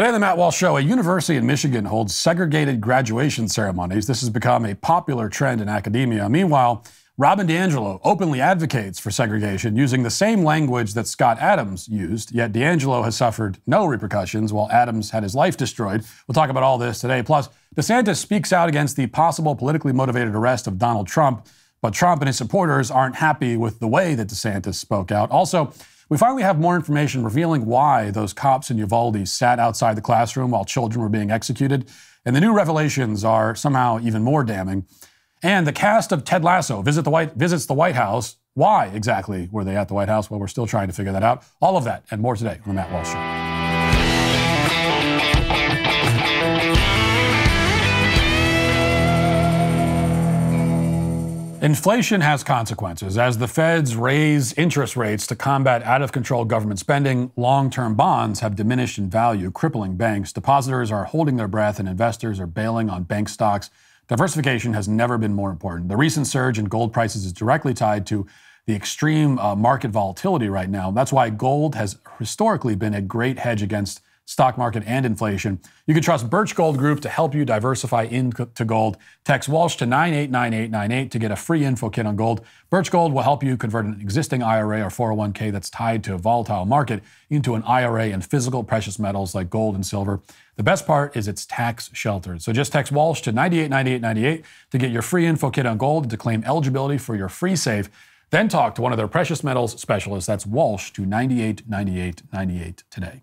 Today on the Matt Walsh Show, a university in Michigan holds segregated graduation ceremonies. This has become a popular trend in academia. Meanwhile, DiAngelo openly advocates for segregation using the same language that Scott Adams used, yet DiAngelo has suffered no repercussions while Adams had his life destroyed. We'll talk about all this today. Plus, DeSantis speaks out against the possible politically motivated arrest of Donald Trump, but Trump and his supporters aren't happy with the way that DeSantis spoke out. Also, we finally have more information revealing why those cops in Uvalde sat outside the classroom while children were being executed. And the new revelations are somehow even more damning. And the cast of Ted Lasso visits the White House. Why exactly were they at the White House? Well, we're still trying to figure that out. All of that and more today on the Matt Walsh Show. Inflation has consequences. As the feds raise interest rates to combat out-of-control government spending, long-term bonds have diminished in value, crippling banks. Depositors are holding their breath and investors are bailing on bank stocks. Diversification has never been more important. The recent surge in gold prices is directly tied to the extreme market volatility right now. That's why gold has historically been a great hedge against stock market and inflation. You can trust Birch Gold Group to help you diversify into gold. Text Walsh to 989898 to get a free info kit on gold. Birch Gold will help you convert an existing IRA or 401k that's tied to a volatile market into an IRA in physical precious metals like gold and silver. The best part is it's tax sheltered. So just text Walsh to 989898 to get your free info kit on gold and to claim eligibility for your free safe. Then talk to one of their precious metals specialists. That's Walsh to 989898 today.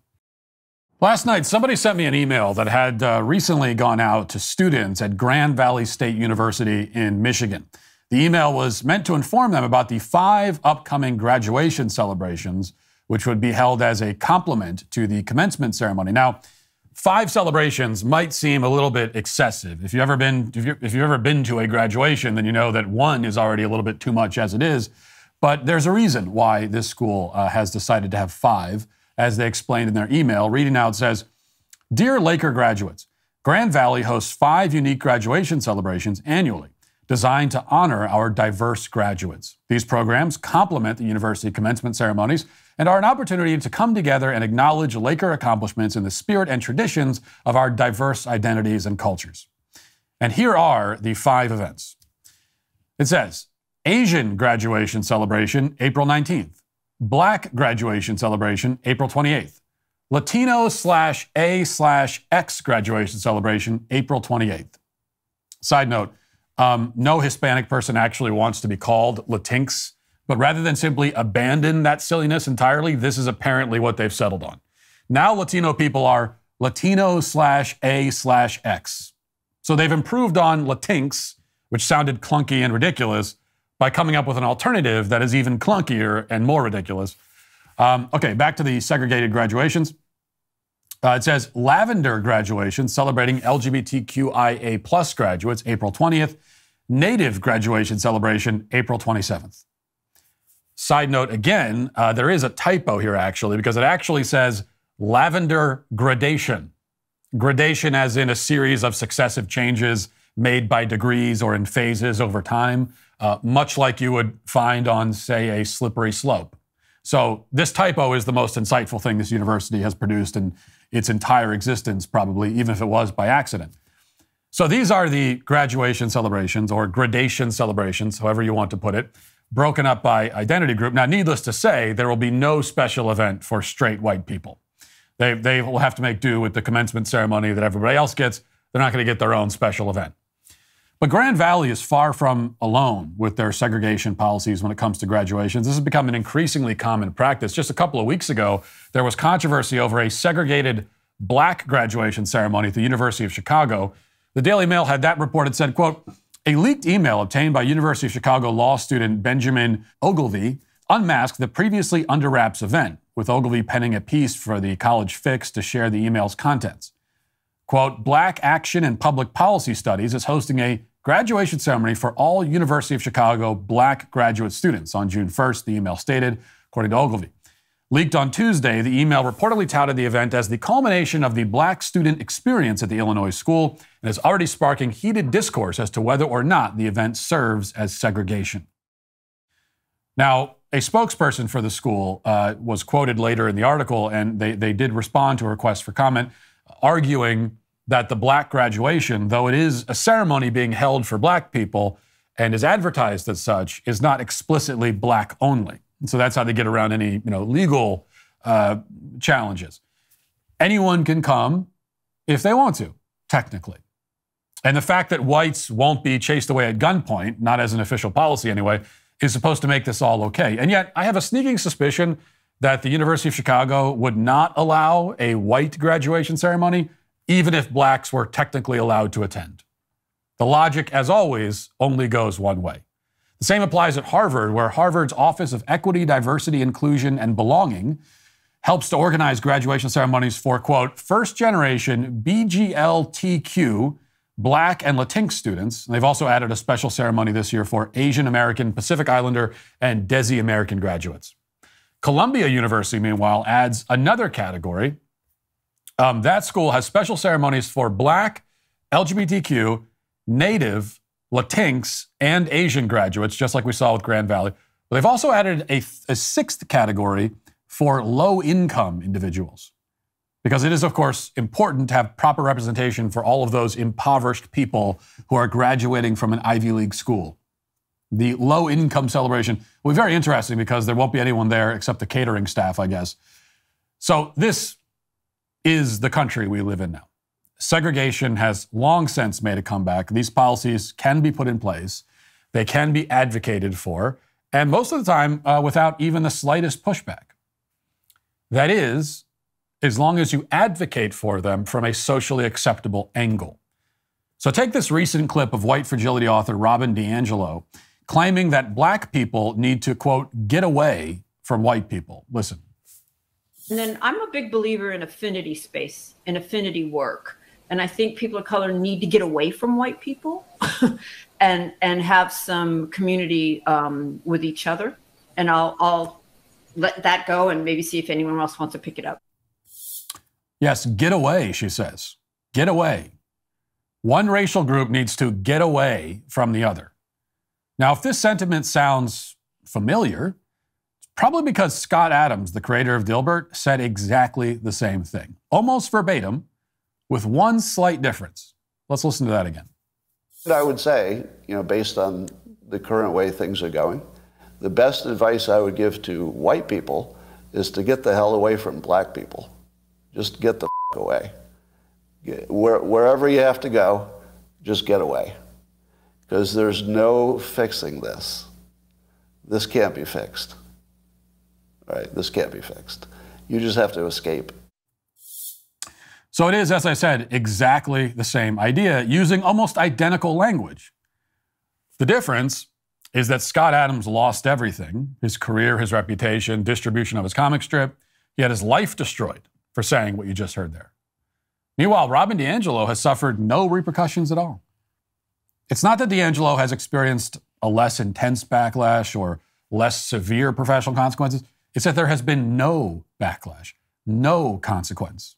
Last night, somebody sent me an email that had recently gone out to students at Grand Valley State University in Michigan. The email was meant to inform them about the 5 upcoming graduation celebrations, which would be held as a complement to the commencement ceremony. Now, 5 celebrations might seem a little bit excessive. If you've ever been to a graduation, then you know that 1 is already a little bit too much as it is. But there's a reason why this school has decided to have 5. As they explained in their email. Reading out says, "Dear Laker graduates, Grand Valley hosts 5 unique graduation celebrations annually designed to honor our diverse graduates. These programs complement the university commencement ceremonies and are an opportunity to come together and acknowledge Laker accomplishments in the spirit and traditions of our diverse identities and cultures." And here are the 5 events. It says, Asian graduation celebration, April 19th. Black graduation celebration, April 28th. Latino/A/X graduation celebration, April 28th. Side note, no Hispanic person actually wants to be called Latinx, but rather than simply abandon that silliness entirely, this is apparently what they've settled on. Now Latino people are Latino/A/X. So they've improved on Latinx, which sounded clunky and ridiculous, by coming up with an alternative that is even clunkier and more ridiculous. Okay, back to the segregated graduations. It says Lavender graduation celebrating LGBTQIA+ graduates, April 20th. Native graduation celebration, April 27th. Side note again, there is a typo here actually, because it actually says Lavender gradation. Gradation as in a series of successive changes made by degrees or in phases over time. Much like you would find on, say, a slippery slope. So this typo is the most insightful thing this university has produced in its entire existence, probably, even if it was by accident. So these are the graduation celebrations, or gradation celebrations, however you want to put it, broken up by identity group. Now, needless to say, there will be no special event for straight white people. They will have to make do with the commencement ceremony that everybody else gets. They're not going to get their own special event. But Grand Valley is far from alone with their segregation policies when it comes to graduations. This has become an increasingly common practice. Just a couple of weeks ago, there was controversy over a segregated black graduation ceremony at the University of Chicago. The Daily Mail had that report. It said, quote, "A leaked email obtained by University of Chicago law student Benjamin Ogilvy unmasked the previously under wraps event, with Ogilvy penning a piece for the College Fix to share the email's contents. Quote, Black Action and Public Policy Studies is hosting a graduation ceremony for all University of Chicago black graduate students on June 1st, the email stated, according to Ogilvy. Leaked on Tuesday, the email reportedly touted the event as the culmination of the black student experience at the Illinois school and is already sparking heated discourse as to whether or not the event serves as segregation. Now, a spokesperson for the school was quoted later in the article, and they did respond to a request for comment. arguing that the black graduation, though it is a ceremony being held for black people and is advertised as such, is not explicitly black only. And so that's how they get around any legal challenges. Anyone can come if they want to, technically. And the fact that whites won't be chased away at gunpoint, not as an official policy anyway, is supposed to make this all okay. And yet, I have a sneaking suspicion that the University of Chicago would not allow a white graduation ceremony, even if blacks were technically allowed to attend. The logic, as always, only goes one way. The same applies at Harvard, where Harvard's Office of Equity, Diversity, Inclusion, and Belonging helps to organize graduation ceremonies for, quote, first-generation BGLTQ Black and Latinx students. And they've also added a special ceremony this year for Asian American, Pacific Islander, and Desi American graduates. Columbia University, meanwhile, adds another category. That school has special ceremonies for Black, LGBTQ, Native, Latinx, and Asian graduates, just like we saw with Grand Valley. But they've also added a sixth category for low-income individuals, because it is, of course, important to have proper representation for all of those impoverished people who are graduating from an Ivy League school. The low-income celebration will be very interesting because there won't be anyone there except the catering staff, I guess. So this is the country we live in now. Segregation has long since made a comeback. These policies can be put in place. They can be advocated for, and most of the time without even the slightest pushback. That is, as long as you advocate for them from a socially acceptable angle. So take this recent clip of white fragility author Robin DiAngelo claiming that black people need to, quote, get away from white people. Listen. And then I'm a big believer in affinity space and affinity work. And I think people of color need to get away from white people and have some community with each other. And I'll let that go and maybe see if anyone else wants to pick it up. Yes, get away, she says. Get away. One racial group needs to get away from the other. Now, if this sentiment sounds familiar, it's probably because Scott Adams, the creator of Dilbert, said exactly the same thing, almost verbatim, with one slight difference. Let's listen to that again. I would say, based on the current way things are going, the best advice I would give to white people is to get the hell away from black people. Just get the f*** away. Wherever you have to go, just get away. Because there's no fixing this. This can't be fixed. Right? This can't be fixed. You just have to escape. So it is, as I said, exactly the same idea, using almost identical language. The difference is that Scott Adams lost everything: his career, his reputation, distribution of his comic strip. He had his life destroyed for saying what you just heard there. Meanwhile, Robin DiAngelo has suffered no repercussions at all. It's not that DiAngelo has experienced a less intense backlash or less severe professional consequences. It's that there has been no backlash, no consequence.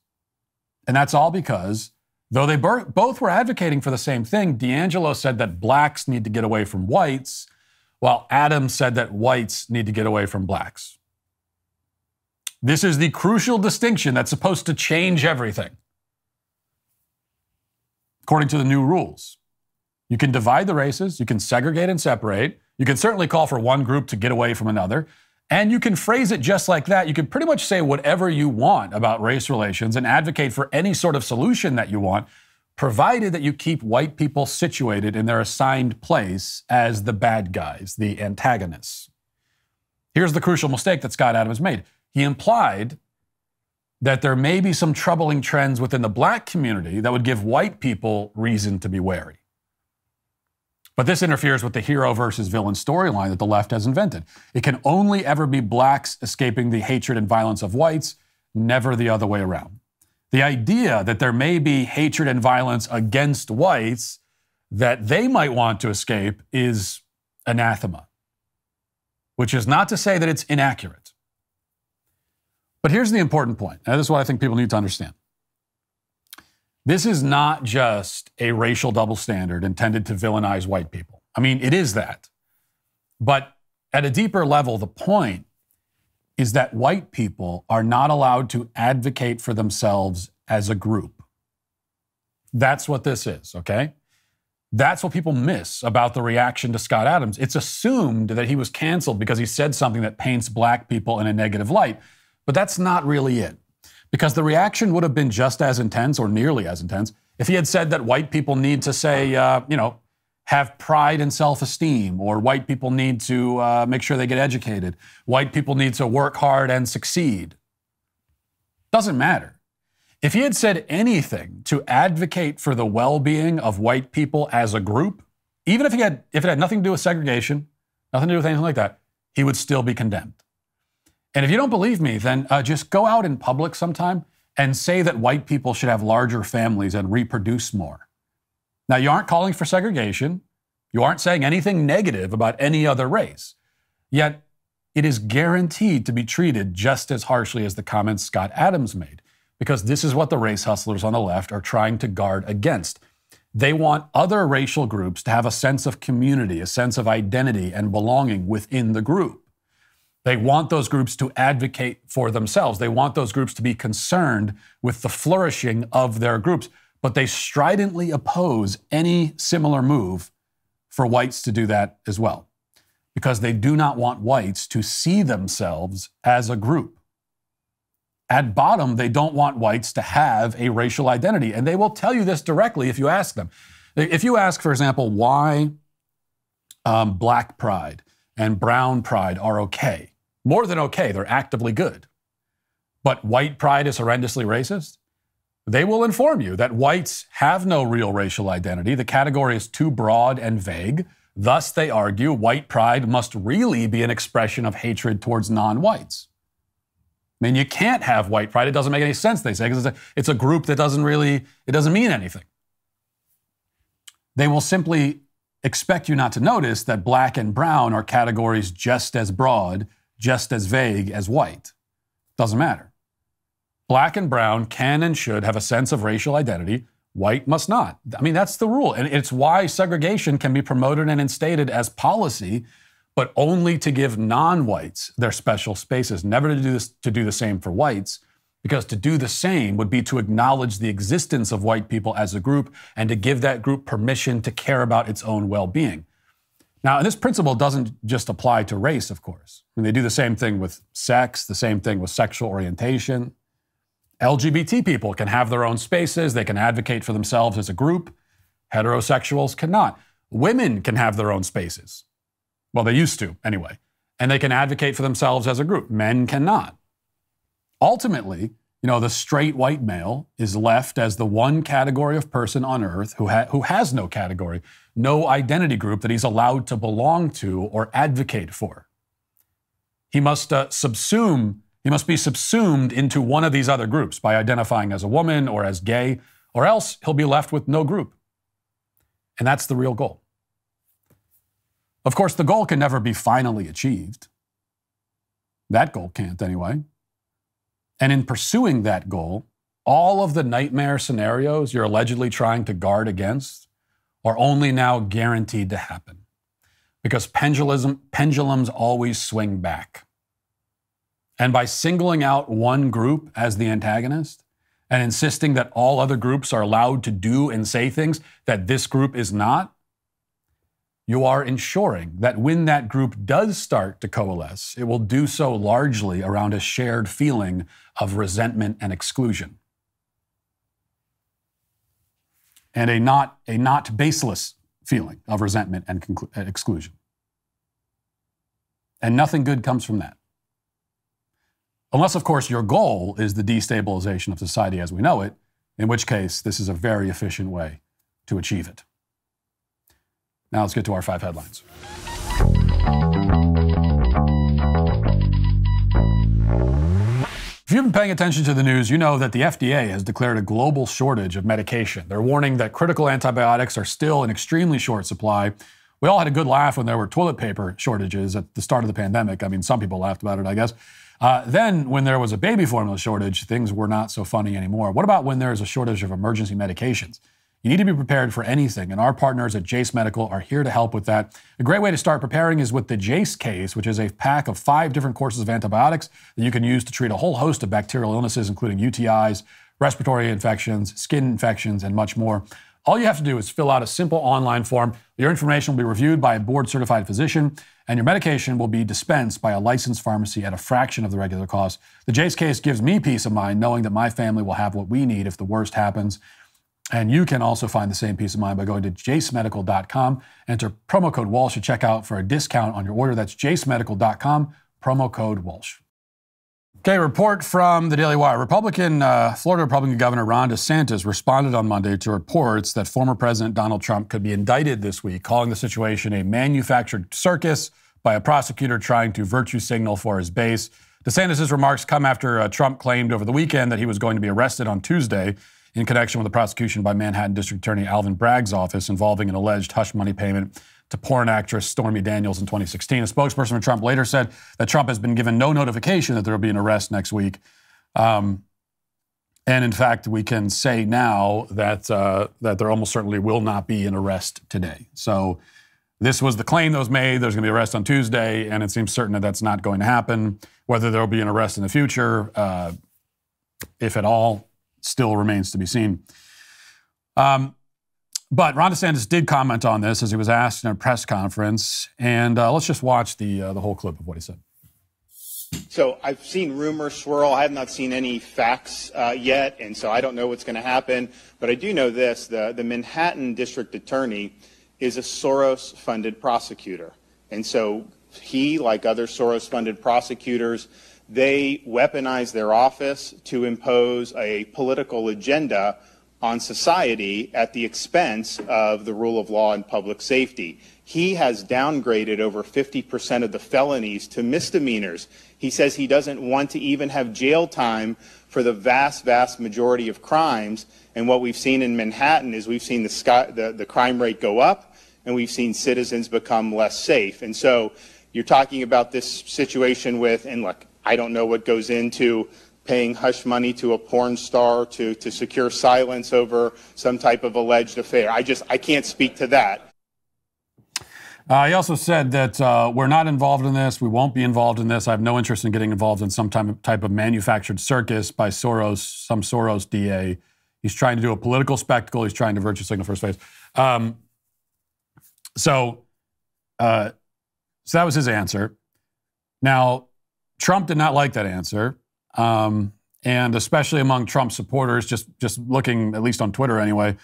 And that's all because, though they both were advocating for the same thing, DiAngelo said that blacks need to get away from whites, while Adams said that whites need to get away from blacks. This is the crucial distinction that's supposed to change everything. According to the new rules, you can divide the races, you can segregate and separate, you can certainly call for one group to get away from another, and you can phrase it just like that. You can pretty much say whatever you want about race relations and advocate for any sort of solution that you want, provided that you keep white people situated in their assigned place as the bad guys, the antagonists. Here's the crucial mistake that Scott Adams made. He implied that there may be some troubling trends within the black community that would give white people reason to be wary. But this interferes with the hero versus villain storyline that the left has invented. It can only ever be blacks escaping the hatred and violence of whites, never the other way around. The idea that there may be hatred and violence against whites that they might want to escape is anathema, which is not to say that it's inaccurate. But here's the important point, and this is what I think people need to understand. This is not just a racial double standard intended to villainize white people. I mean, it is that. But at a deeper level, the point is that white people are not allowed to advocate for themselves as a group. That's what this is, okay? That's what people miss about the reaction to Scott Adams. It's assumed that he was canceled because he said something that paints black people in a negative light, but that's not really it. Because the reaction would have been just as intense or nearly as intense if he had said that white people need to say, have pride and self-esteem, or white people need to make sure they get educated. White people need to work hard and succeed. Doesn't matter. If he had said anything to advocate for the well-being of white people as a group, even if it had nothing to do with segregation, nothing to do with anything like that, he would still be condemned. And if you don't believe me, then just go out in public sometime and say that white people should have larger families and reproduce more. Now, you aren't calling for segregation. You aren't saying anything negative about any other race. Yet, it is guaranteed to be treated just as harshly as the comments Scott Adams made, because this is what the race hustlers on the left are trying to guard against. They want other racial groups to have a sense of community, a sense of identity and belonging within the group. They want those groups to advocate for themselves. They want those groups to be concerned with the flourishing of their groups, but they stridently oppose any similar move for whites to do that as well, because they do not want whites to see themselves as a group. At bottom, they don't want whites to have a racial identity, and they will tell you this directly if you ask them. If you ask, for example, why black pride and brown pride are okay, more than okay, they're actively good, but white pride is horrendously racist, they will inform you that whites have no real racial identity. The category is too broad and vague. Thus, they argue white pride must really be an expression of hatred towards non-whites. I mean, you can't have white pride. It doesn't make any sense, they say, because it's a group that doesn't mean anything. They will simply expect you not to notice that black and brown are categories just as broad, just as vague as white. Doesn't matter. Black and brown can and should have a sense of racial identity. White must not. I mean, that's the rule. And it's why segregation can be promoted and instated as policy, but only to give non-whites their special spaces, never to do the same for whites, because to do the same would be to acknowledge the existence of white people as a group and to give that group permission to care about its own well-being. Now, this principle doesn't just apply to race, of course. I mean, they do the same thing with sex, the same thing with sexual orientation. LGBT people can have their own spaces. They can advocate for themselves as a group. Heterosexuals cannot. Women can have their own spaces. Well, they used to, anyway. And they can advocate for themselves as a group. Men cannot. Ultimately, the straight white male is left as the one category of person on earth who has no category, no identity group that he's allowed to belong to or advocate for. He must be subsumed into one of these other groups by identifying as a woman or as gay, or else he'll be left with no group. And that's the real goal. Of course, the goal can never be finally achieved. That goal can't, anyway. And in pursuing that goal, all of the nightmare scenarios you're allegedly trying to guard against are only now guaranteed to happen, because pendulums always swing back. And by singling out one group as the antagonist and insisting that all other groups are allowed to do and say things that this group is not, you are ensuring that when that group does start to coalesce, it will do so largely around a shared feeling of resentment and exclusion. And a not baseless feeling of resentment and exclusion. And nothing good comes from that. Unless, of course, your goal is the destabilization of society as we know it, in which case this is a very efficient way to achieve it. Now let's get to our 5 headlines. If you've been paying attention to the news, you know that the FDA has declared a global shortage of medication. They're warning that critical antibiotics are still in extremely short supply. We all had a good laugh when there were toilet paper shortages at the start of the pandemic. I mean, some people laughed about it, I guess. Then when there was a baby formula shortage, things were not so funny anymore. What about when there's a shortage of emergency medications? You need to be prepared for anything, and our partners at Jace Medical are here to help with that. A great way to start preparing is with the Jace case, which is a pack of 5 different courses of antibiotics that you can use to treat a whole host of bacterial illnesses, including UTIs, respiratory infections, skin infections, and much more. All you have to do is fill out a simple online form. Your information will be reviewed by a board-certified physician, and your medication will be dispensed by a licensed pharmacy at a fraction of the regular cost. The Jase case gives me peace of mind knowing that my family will have what we need if the worst happens. And you can also find the same peace of mind by going to jasemedical.com. Enter promo code Walsh at checkout for a discount on your order. That's jasemedical.com, promo code Walsh. Okay, report from the Daily Wire. Florida Republican Governor Ron DeSantis responded on Monday to reports that former President Donald Trump could be indicted this week, calling the situation a manufactured circus by a prosecutor trying to virtue signal for his base. DeSantis' remarks come after Trump claimed over the weekend that he was going to be arrested on Tuesday in connection with a prosecution by Manhattan District Attorney Alvin Bragg's office involving an alleged hush money payment to porn actress Stormy Daniels in 2016. A spokesperson for Trump later said that Trump has been given no notification that there will be an arrest next week. And in fact, we can say now that there almost certainly will not be an arrest today. So this was the claim that was made. There's going to be an arrest on Tuesday, and it seems certain that that's not going to happen. Whether there will be an arrest in the future, if at all, still remains to be seen. But Ron DeSantis did comment on this as he was asked in a press conference. And let's just watch the whole clip of what he said. So I've seen rumors swirl. I have not seen any facts yet, and so I don't know what's going to happen. But I do know this. The Manhattan District Attorney is a Soros-funded prosecutor. And so he, like other Soros-funded prosecutors, they weaponize their office to impose a political agenda on society at the expense of the rule of law and public safety. He has downgraded over 50% of the felonies to misdemeanors. He says he doesn't want to even have jail time for the vast, vast majority of crimes. And what we've seen in Manhattan is we've seen the crime rate go up, and we've seen citizens become less safe. And so you're talking about this situation with, and look, I don't know what goes into paying hush money to a porn star to secure silence over some type of alleged affair. I can't speak to that. He also said that we're not involved in this. We won't be involved in this. I have no interest in getting involved in some type of manufactured circus by some Soros DA. He's trying to do a political spectacle. He's trying to virtue signal for his face. So that was his answer. Now, Trump did not like that answer. And especially among Trump supporters, just looking, at least on Twitter anyway,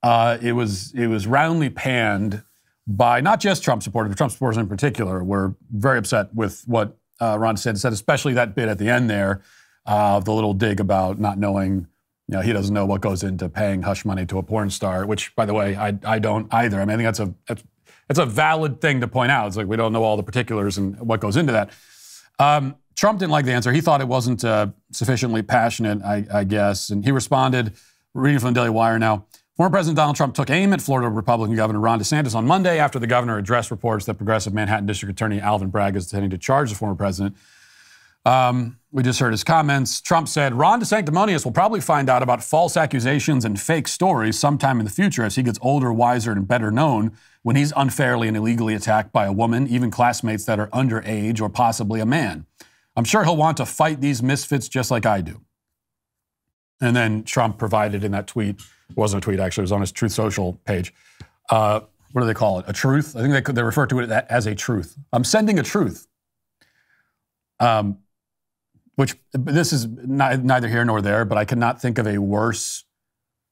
it was roundly panned by not just Trump supporters, but Trump supporters in particular were very upset with what Ron DeSantis said, especially that bit at the end there, the little dig about not knowing, he doesn't know what goes into paying hush money to a porn star, which, by the way, I don't either. I mean, I think that's a valid thing to point out. It's like we don't know all the particulars and what goes into that. Trump didn't like the answer. He thought it wasn't sufficiently passionate, I guess. And he responded, reading from the Daily Wire now, former President Donald Trump took aim at Florida Republican Governor Ron DeSantis on Monday after the governor addressed reports that progressive Manhattan District Attorney Alvin Bragg is intending to charge the former president. We just heard his comments. Trump said, Ron DeSanctimonious will probably find out about false accusations and fake stories sometime in the future as he gets older, wiser, and better known when he's unfairly and illegally attacked by a woman, even classmates that are underage or possibly a man. I'm sure he'll want to fight these misfits just like I do. And then Trump provided in that tweet, it wasn't a tweet actually, it was on his Truth Social page. What do they call it? A truth? I think they refer to it as a truth. I'm sending a truth. Which this is neither here nor there, but I cannot think of a worse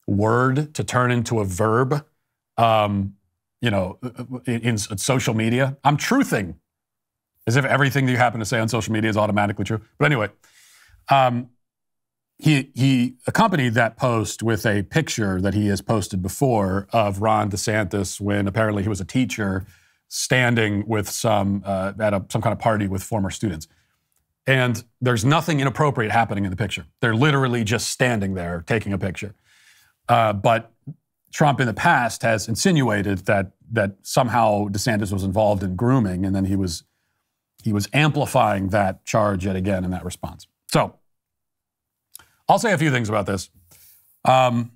word to turn into a verb, in social media. I'm truthing. As if everything that you happen to say on social media is automatically true. But anyway, he accompanied that post with a picture that he has posted before of Ron DeSantis when apparently he was a teacher standing with some kind of party with former students. And there's nothing inappropriate happening in the picture. They're literally just standing there taking a picture. But Trump in the past has insinuated that somehow DeSantis was involved in grooming, and then he was amplifying that charge yet again in that response. So I'll say a few things about this. From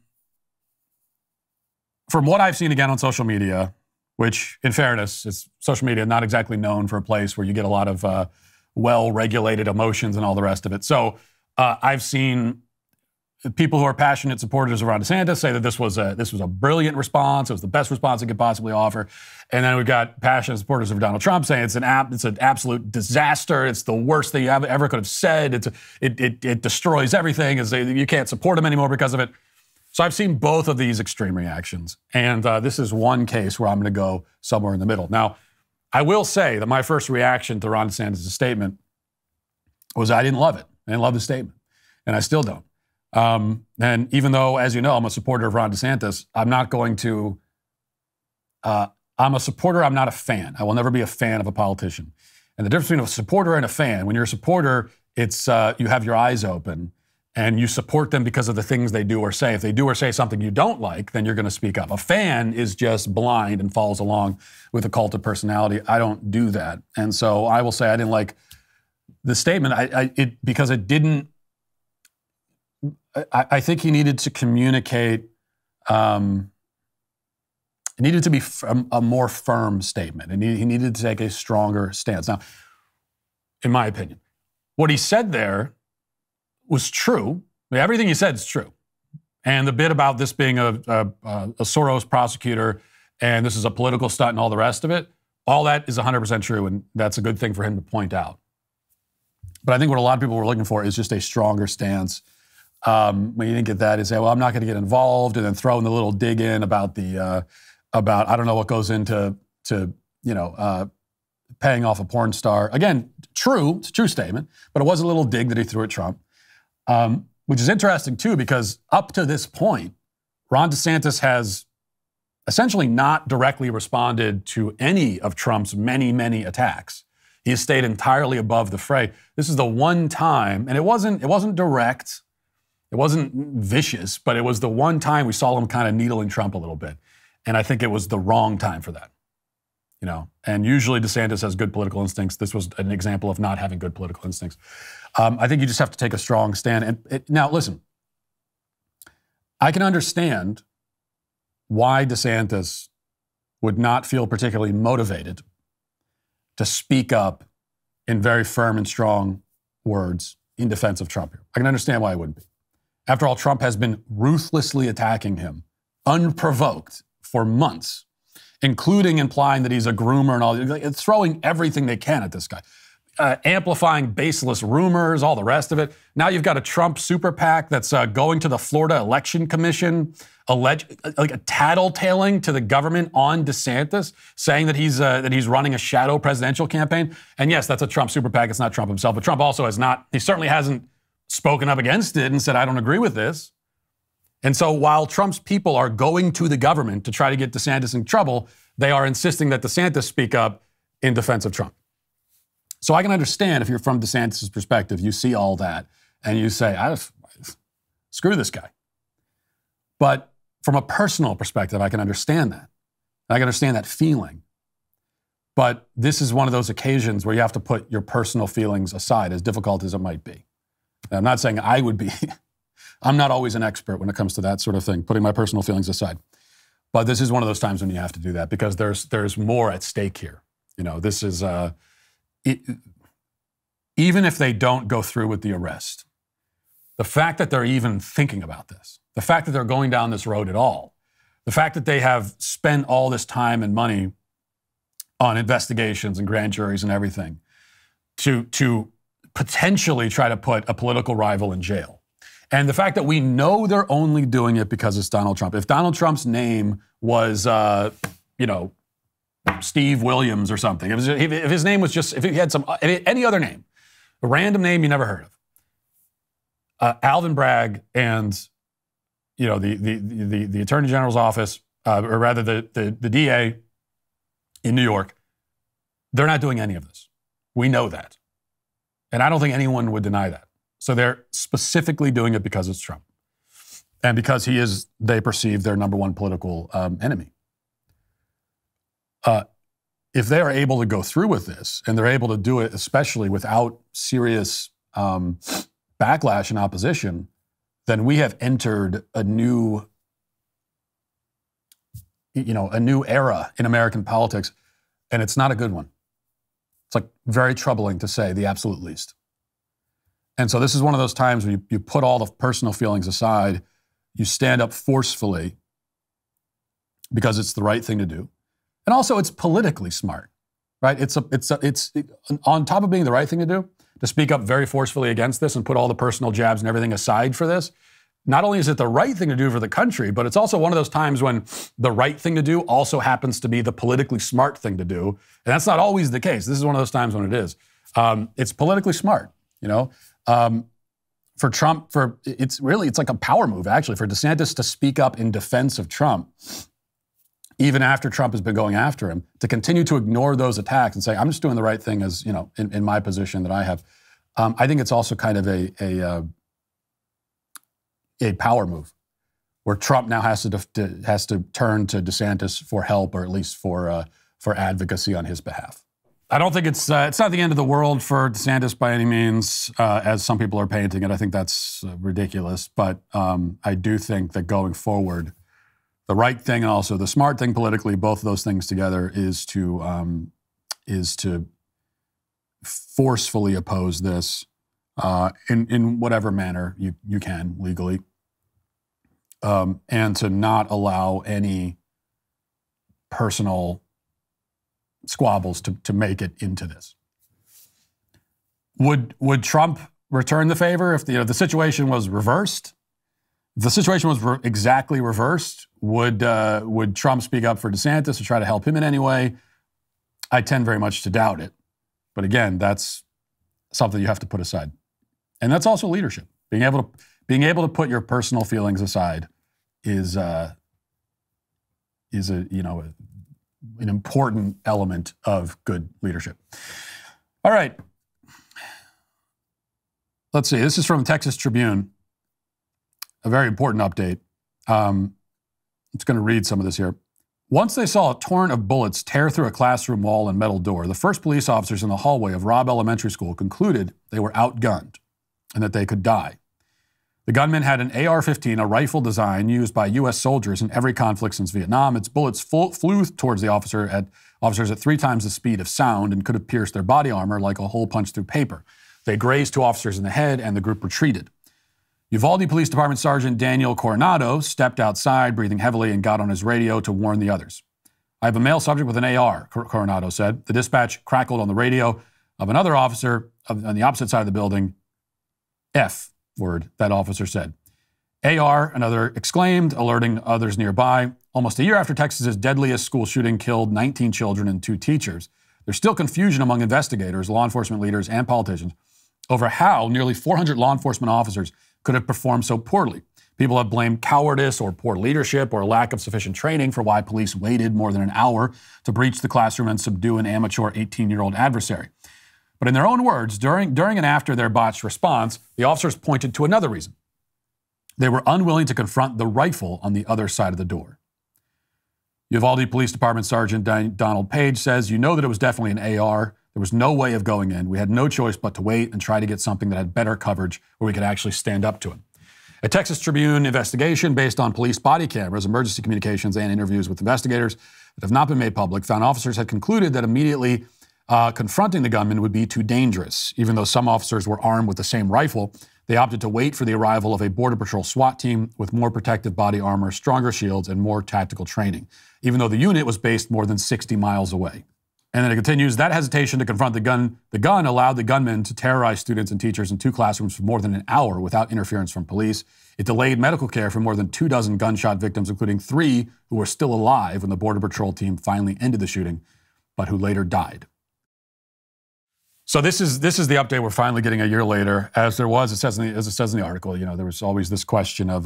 what I've seen again on social media, which in fairness, is social media not exactly known for a place where you get a lot of well-regulated emotions and all the rest of it. So I've seen people who are passionate supporters of Ron DeSantis say that this was a brilliant response. It was the best response it could possibly offer. And then we've got passionate supporters of Donald Trump saying it's an absolute disaster. It's the worst thing you ever could have said. It destroys everything. You can't support him anymore because of it. So I've seen both of these extreme reactions. And this is one case where I'm going to go somewhere in the middle. Now, I will say that my first reaction to Ron DeSantis' statement was I didn't love it. I didn't love the statement. And I still don't. And even though, as you know, I'm a supporter of Ron DeSantis, I'm not going to, I'm a supporter, I'm not a fan. I will never be a fan of a politician. And the difference between a supporter and a fan, when you're a supporter, it's you have your eyes open and you support them because of the things they do or say. If they do or say something you don't like, then you're going to speak up. A fan is just blind and follows along with a cult of personality. I don't do that. And so I will say I didn't like the statement because it didn't, I think he needed to communicate, it needed to be a more firm statement. And he needed to take a stronger stance. Now, in my opinion, what he said there was true. I mean, everything he said is true. And the bit about this being a Soros prosecutor and this is a political stunt and all the rest of it, all that is 100% true. And that's a good thing for him to point out. But I think what a lot of people were looking for is just a stronger stance. When you didn't get that, is say, well, I'm not going to get involved, and then throw in the little dig in about about I don't know what goes into paying off a porn star. Again, true, it's a true statement, but it was a little dig that he threw at Trump, which is interesting too, because up to this point, Ron DeSantis has essentially not directly responded to any of Trump's many, many attacks. He has stayed entirely above the fray. This is the one time, and it wasn't direct. It wasn't vicious, but it was the one time we saw him kind of needling Trump a little bit. And I think it was the wrong time for that. And usually DeSantis has good political instincts. This was an example of not having good political instincts. I think you just have to take a strong stand. Now, listen, I can understand why DeSantis would not feel particularly motivated to speak up in very firm and strong words in defense of Trump here. I can understand why he wouldn't be. After all, Trump has been ruthlessly attacking him, unprovoked, for months, including implying that he's a groomer and all, throwing everything they can at this guy, amplifying baseless rumors, all the rest of it. Now you've got a Trump super PAC that's going to the Florida Election Commission, tattletaling to the government on DeSantis, saying that he's running a shadow presidential campaign. And yes, that's a Trump super PAC. It's not Trump himself, but Trump also has not. He certainly hasn't spoken up against it and said, I don't agree with this. And so while Trump's people are going to the government to try to get DeSantis in trouble, they are insisting that DeSantis speak up in defense of Trump. So I can understand if you're from DeSantis' perspective, you see all that and you say, screw this guy. But from a personal perspective, I can understand that. I can understand that feeling. But this is one of those occasions where you have to put your personal feelings aside, as difficult as it might be. And I'm not saying I would be. I'm not always an expert when it comes to that sort of thing, putting my personal feelings aside. But this is one of those times when you have to do that because there's more at stake here. This is, even if they don't go through with the arrest, the fact that they're even thinking about this, the fact that they're going down this road at all, the fact that they have spent all this time and money on investigations and grand juries and everything to potentially try to put a political rival in jail. And the fact that we know they're only doing it because it's Donald Trump. If Donald Trump's name was, Steve Williams or something, if his name was if he had any other name, a random name you never heard of, Alvin Bragg and, the Attorney General's office, or rather the DA in New York, they're not doing any of this. We know that. And I don't think anyone would deny that. So they're specifically doing it because it's Trump. And because he is, they perceive, their number one political enemy. If they are able to go through with this, and they're able to do it especially without serious backlash and opposition, then we have entered a new era in American politics, and it's not a good one. It's very troubling to say the absolute least. And so this is one of those times where you put all the personal feelings aside, you stand up forcefully because it's the right thing to do. And also it's politically smart, right? It's on top of being the right thing to do, to speak up very forcefully against this and put all the personal jabs and everything aside for this. Not only is it the right thing to do for the country, but it's also one of those times when the right thing to do also happens to be the politically smart thing to do. And that's not always the case. This is one of those times when it is. It's politically smart, you know? For Trump, it's like a power move, actually, for DeSantis to speak up in defense of Trump, even after Trump has been going after him, to continue to ignore those attacks and say, I'm just doing the right thing as, you know, in my position that I have. I think it's also kind of a power move where Trump now has to turn to DeSantis for help, or at least for advocacy on his behalf. I don't think it's not the end of the world for DeSantis by any means, as some people are painting it. I think that's ridiculous. But I do think that going forward, the right thing and also the smart thing politically, both of those things together, is to forcefully oppose this in whatever manner you can legally, and to not allow any personal squabbles to make it into this. Would Trump return the favor if the situation was reversed? If the situation was exactly reversed, would Trump speak up for DeSantis to try to help him in any way? I tend very much to doubt it. But again, that's something you have to put aside. And that's also leadership. Being able to put your personal feelings aside is an important element of good leadership. All right. Let's see. This is from Texas Tribune. A very important update. I'm just going to read some of this here. Once they saw a torrent of bullets tear through a classroom wall and metal door, the first police officers in the hallway of Robb Elementary School concluded they were outgunned and that they could die. The gunman had an AR-15, a rifle design used by U.S. soldiers in every conflict since Vietnam. Its bullets flew towards the officers at 3 times the speed of sound and could have pierced their body armor like a hole punched through paper. They grazed 2 officers in the head, and the group retreated. Uvalde Police Department Sergeant Daniel Coronado stepped outside, breathing heavily, and got on his radio to warn the others. I have a male subject with an AR, Coronado said. The dispatch crackled on the radio of another officer on the opposite side of the building. F word, that officer said. AR, another exclaimed, alerting others nearby. Almost a year after Texas's deadliest school shooting killed 19 children and 2 teachers, there's still confusion among investigators, law enforcement leaders, and politicians over how nearly 400 law enforcement officers could have performed so poorly. People have blamed cowardice or poor leadership or lack of sufficient training for why police waited more than an hour to breach the classroom and subdue an amateur 18-year-old adversary. But in their own words, during and after their botched response, the officers pointed to another reason. They were unwilling to confront the rifle on the other side of the door. Uvalde Police Department Sergeant Donald Page says, "You know that it was definitely an AR. There was no way of going in. We had no choice but to wait and try to get something that had better coverage where we could actually stand up to him." A Texas Tribune investigation based on police body cameras, emergency communications, and interviews with investigators that have not been made public found officers had concluded that immediately confronting the gunman would be too dangerous. Even though some officers were armed with the same rifle, they opted to wait for the arrival of a Border Patrol SWAT team with more protective body armor, stronger shields, and more tactical training, even though the unit was based more than 60 miles away. And then it continues, that hesitation to confront the gun allowed the gunman to terrorize students and teachers in 2 classrooms for more than an hour without interference from police. It delayed medical care for more than 24 gunshot victims, including 3 who were still alive when the Border Patrol team finally ended the shooting, but who later died. So this is the update we're finally getting a year later. As it says in the article, there was always this question of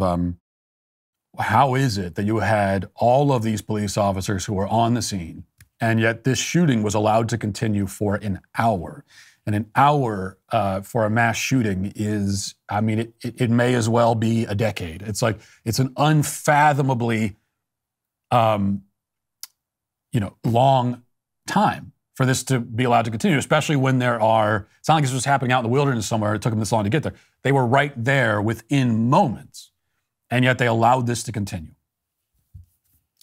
how is it that you had all of these police officers who were on the scene, and yet this shooting was allowed to continue for an hour? And an hour for a mass shooting is, it may as well be a decade. It's like, it's an unfathomably, long time for this to be allowed to continue, especially when it's not like this was happening out in the wilderness somewhere. It took them this long to get there. They were right there within moments, and yet they allowed this to continue.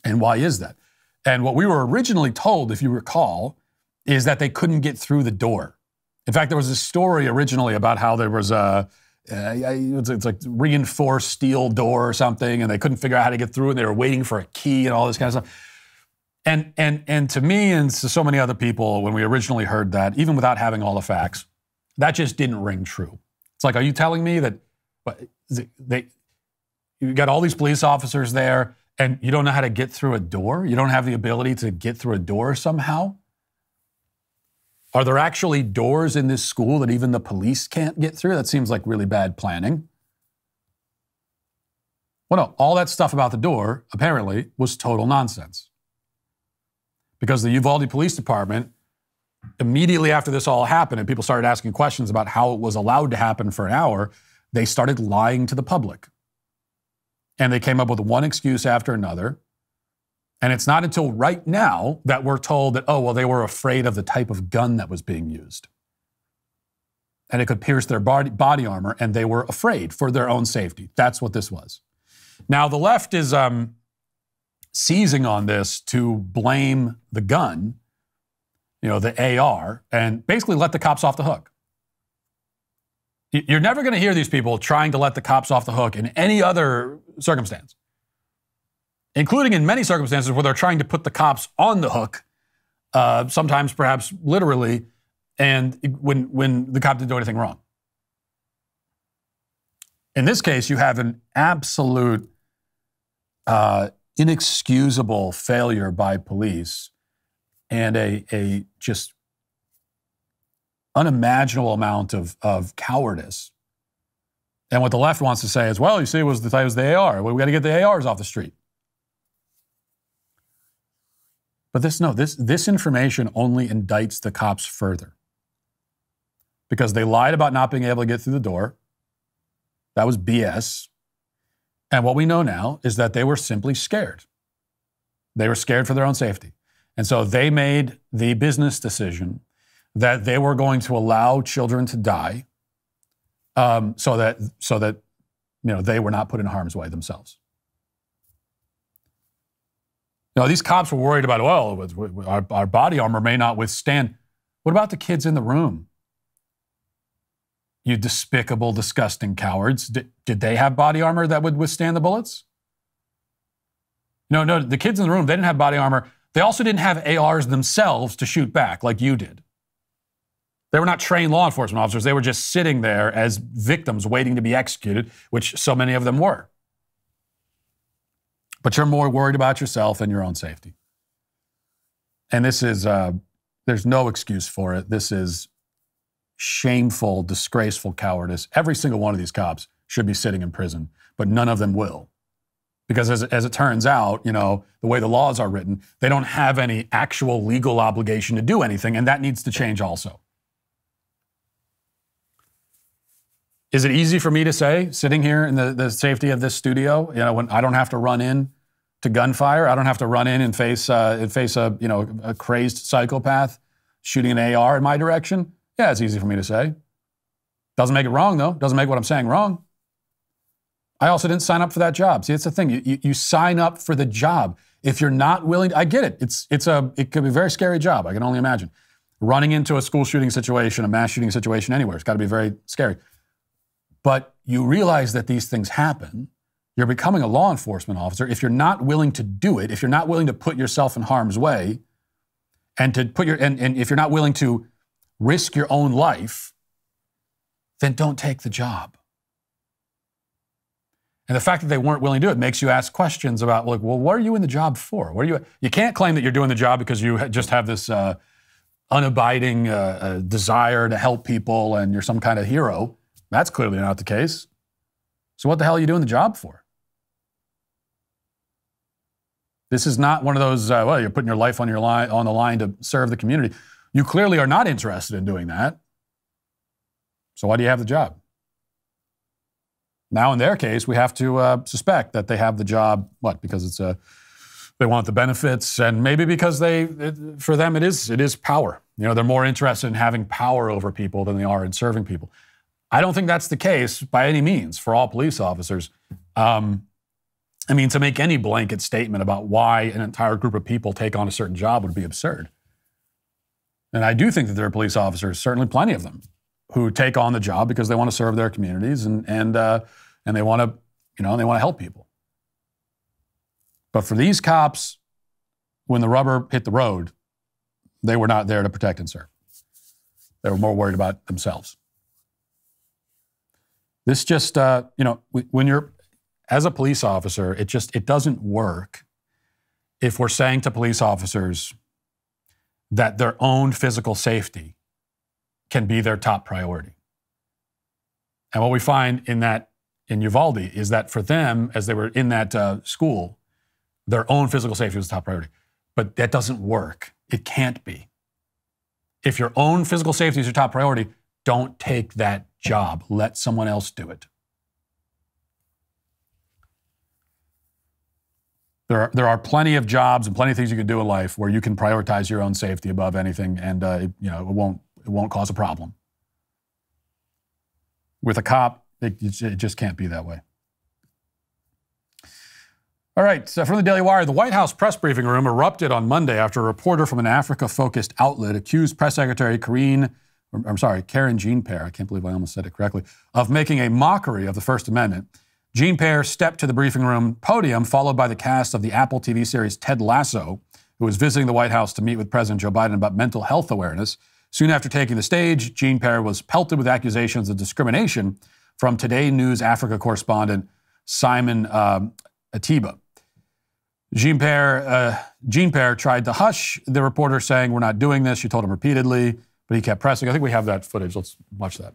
And why is that? And what we were originally told, if you recall, is that they couldn't get through the door. In fact, there was a story originally about how there was it's like reinforced steel door or something, and they couldn't figure out how to get through, and they were waiting for a key and all this kind of stuff. And to me and to so many other people, when we originally heard that, even without having all the facts, that just didn't ring true. It's like, are you telling me that you got all these police officers there and you don't know how to get through a door? You don't have the ability to get through a door somehow? Are there actually doors in this school that even the police can't get through? That seems like really bad planning. Well, no, all that stuff about the door apparently was total nonsense. Because the Uvalde Police Department, immediately after this all happened and people started asking questions about how it was allowed to happen for an hour, they started lying to the public. And they came up with one excuse after another. And it's not until right now that we're told that, oh, well, they were afraid of the type of gun that was being used. And it could pierce their body armor, and they were afraid for their own safety. That's what this was. Now, the left is seizing on this to blame the gun, the AR, and basically let the cops off the hook. You're never going to hear these people trying to let the cops off the hook in any other circumstance, including in many circumstances where they're trying to put the cops on the hook, sometimes perhaps literally, and when the cop didn't do anything wrong. In this case, you have an absolute inexcusable failure by police and a just unimaginable amount of cowardice. And what the left wants to say is, well, you see, it was the AR. We got to get the ARs off the street. But this information only indicts the cops further. Because they lied about not being able to get through the door. That was BS. And what we know now is that they were simply scared. They were scared for their own safety. And so they made the business decision that they were going to allow children to die so that they were not put in harm's way themselves. These cops were worried about, well, our body armor may not withstand. What about the kids in the room? You despicable, disgusting cowards. Did they have body armor that would withstand the bullets? No, the kids in the room, they didn't have body armor. They also didn't have ARs themselves to shoot back like you did. They were not trained law enforcement officers. They were just sitting there as victims waiting to be executed, which so many of them were. But you're more worried about yourself and your own safety. And this is, there's no excuse for it. This is shameful, disgraceful cowardice. Every single one of these cops should be sitting in prison, but none of them will. Because as it turns out, the way the laws are written, they don't have any actual legal obligation to do anything, and that needs to change also. Is it easy for me to say, sitting here in the safety of this studio, when I don't have to run in to gunfire, I don't have to run in and face a crazed psychopath shooting an AR in my direction? Yeah, it's easy for me to say. Doesn't make it wrong, though. Doesn't make what I'm saying wrong. I also didn't sign up for that job. See, it's the thing. You sign up for the job. If you're not willing, I get it. It could be a very scary job. I can only imagine. Running into a school shooting situation, a mass shooting situation anywhere, it's got to be very scary. But you realize that these things happen. You're becoming a law enforcement officer. If you're not willing to do it, if you're not willing to put yourself in harm's way, and if you're not willing to risk your own life, then don't take the job. And the fact that they weren't willing to do it makes you ask questions about, well, what are you in the job for? You can't claim that you're doing the job because you just have this unabiding desire to help people and you're some kind of hero. That's clearly not the case. So what the hell are you doing the job for? This is not one of those, you're putting your life on the line to serve the community. You clearly are not interested in doing that. So why do you have the job? Now, in their case, we have to suspect that they have the job, because they want the benefits, and maybe because for them it is power. They're more interested in having power over people than they are in serving people. I don't think that's the case by any means for all police officers. To make any blanket statement about why an entire group of people take on a certain job would be absurd. And I do think that there are police officers, certainly plenty of them, who take on the job because they want to serve their communities and they want to, they want to help people. But for these cops, when the rubber hit the road, they were not there to protect and serve. They were more worried about themselves. This just, when you're, as a police officer, it doesn't work if we're saying to police officers that their own physical safety can be their top priority. And what we find in Uvalde is that for them, as they were in that school, their own physical safety was the top priority. But that doesn't work. It can't be. If your own physical safety is your top priority, don't take that job. Let someone else do it. There are plenty of jobs and plenty of things you can do in life where you can prioritize your own safety above anything, and it won't cause a problem. With a cop, it just can't be that way. All right, so from the Daily Wire, the White House press briefing room erupted on Monday after a reporter from an Africa-focused outlet accused Press Secretary Karen Jean-Pierre, I can't believe I almost said it correctly, of making a mockery of the First Amendment. Jean-Pierre stepped to the briefing room podium, followed by the cast of the Apple TV series Ted Lasso, who was visiting the White House to meet with President Joe Biden about mental health awareness. Soon after taking the stage, Jean-Pierre was pelted with accusations of discrimination from Today News Africa correspondent Simon Atiba. Jean-Pierre tried to hush the reporter, saying, "We're not doing this." She told him repeatedly, but he kept pressing. I think we have that footage. Let's watch that.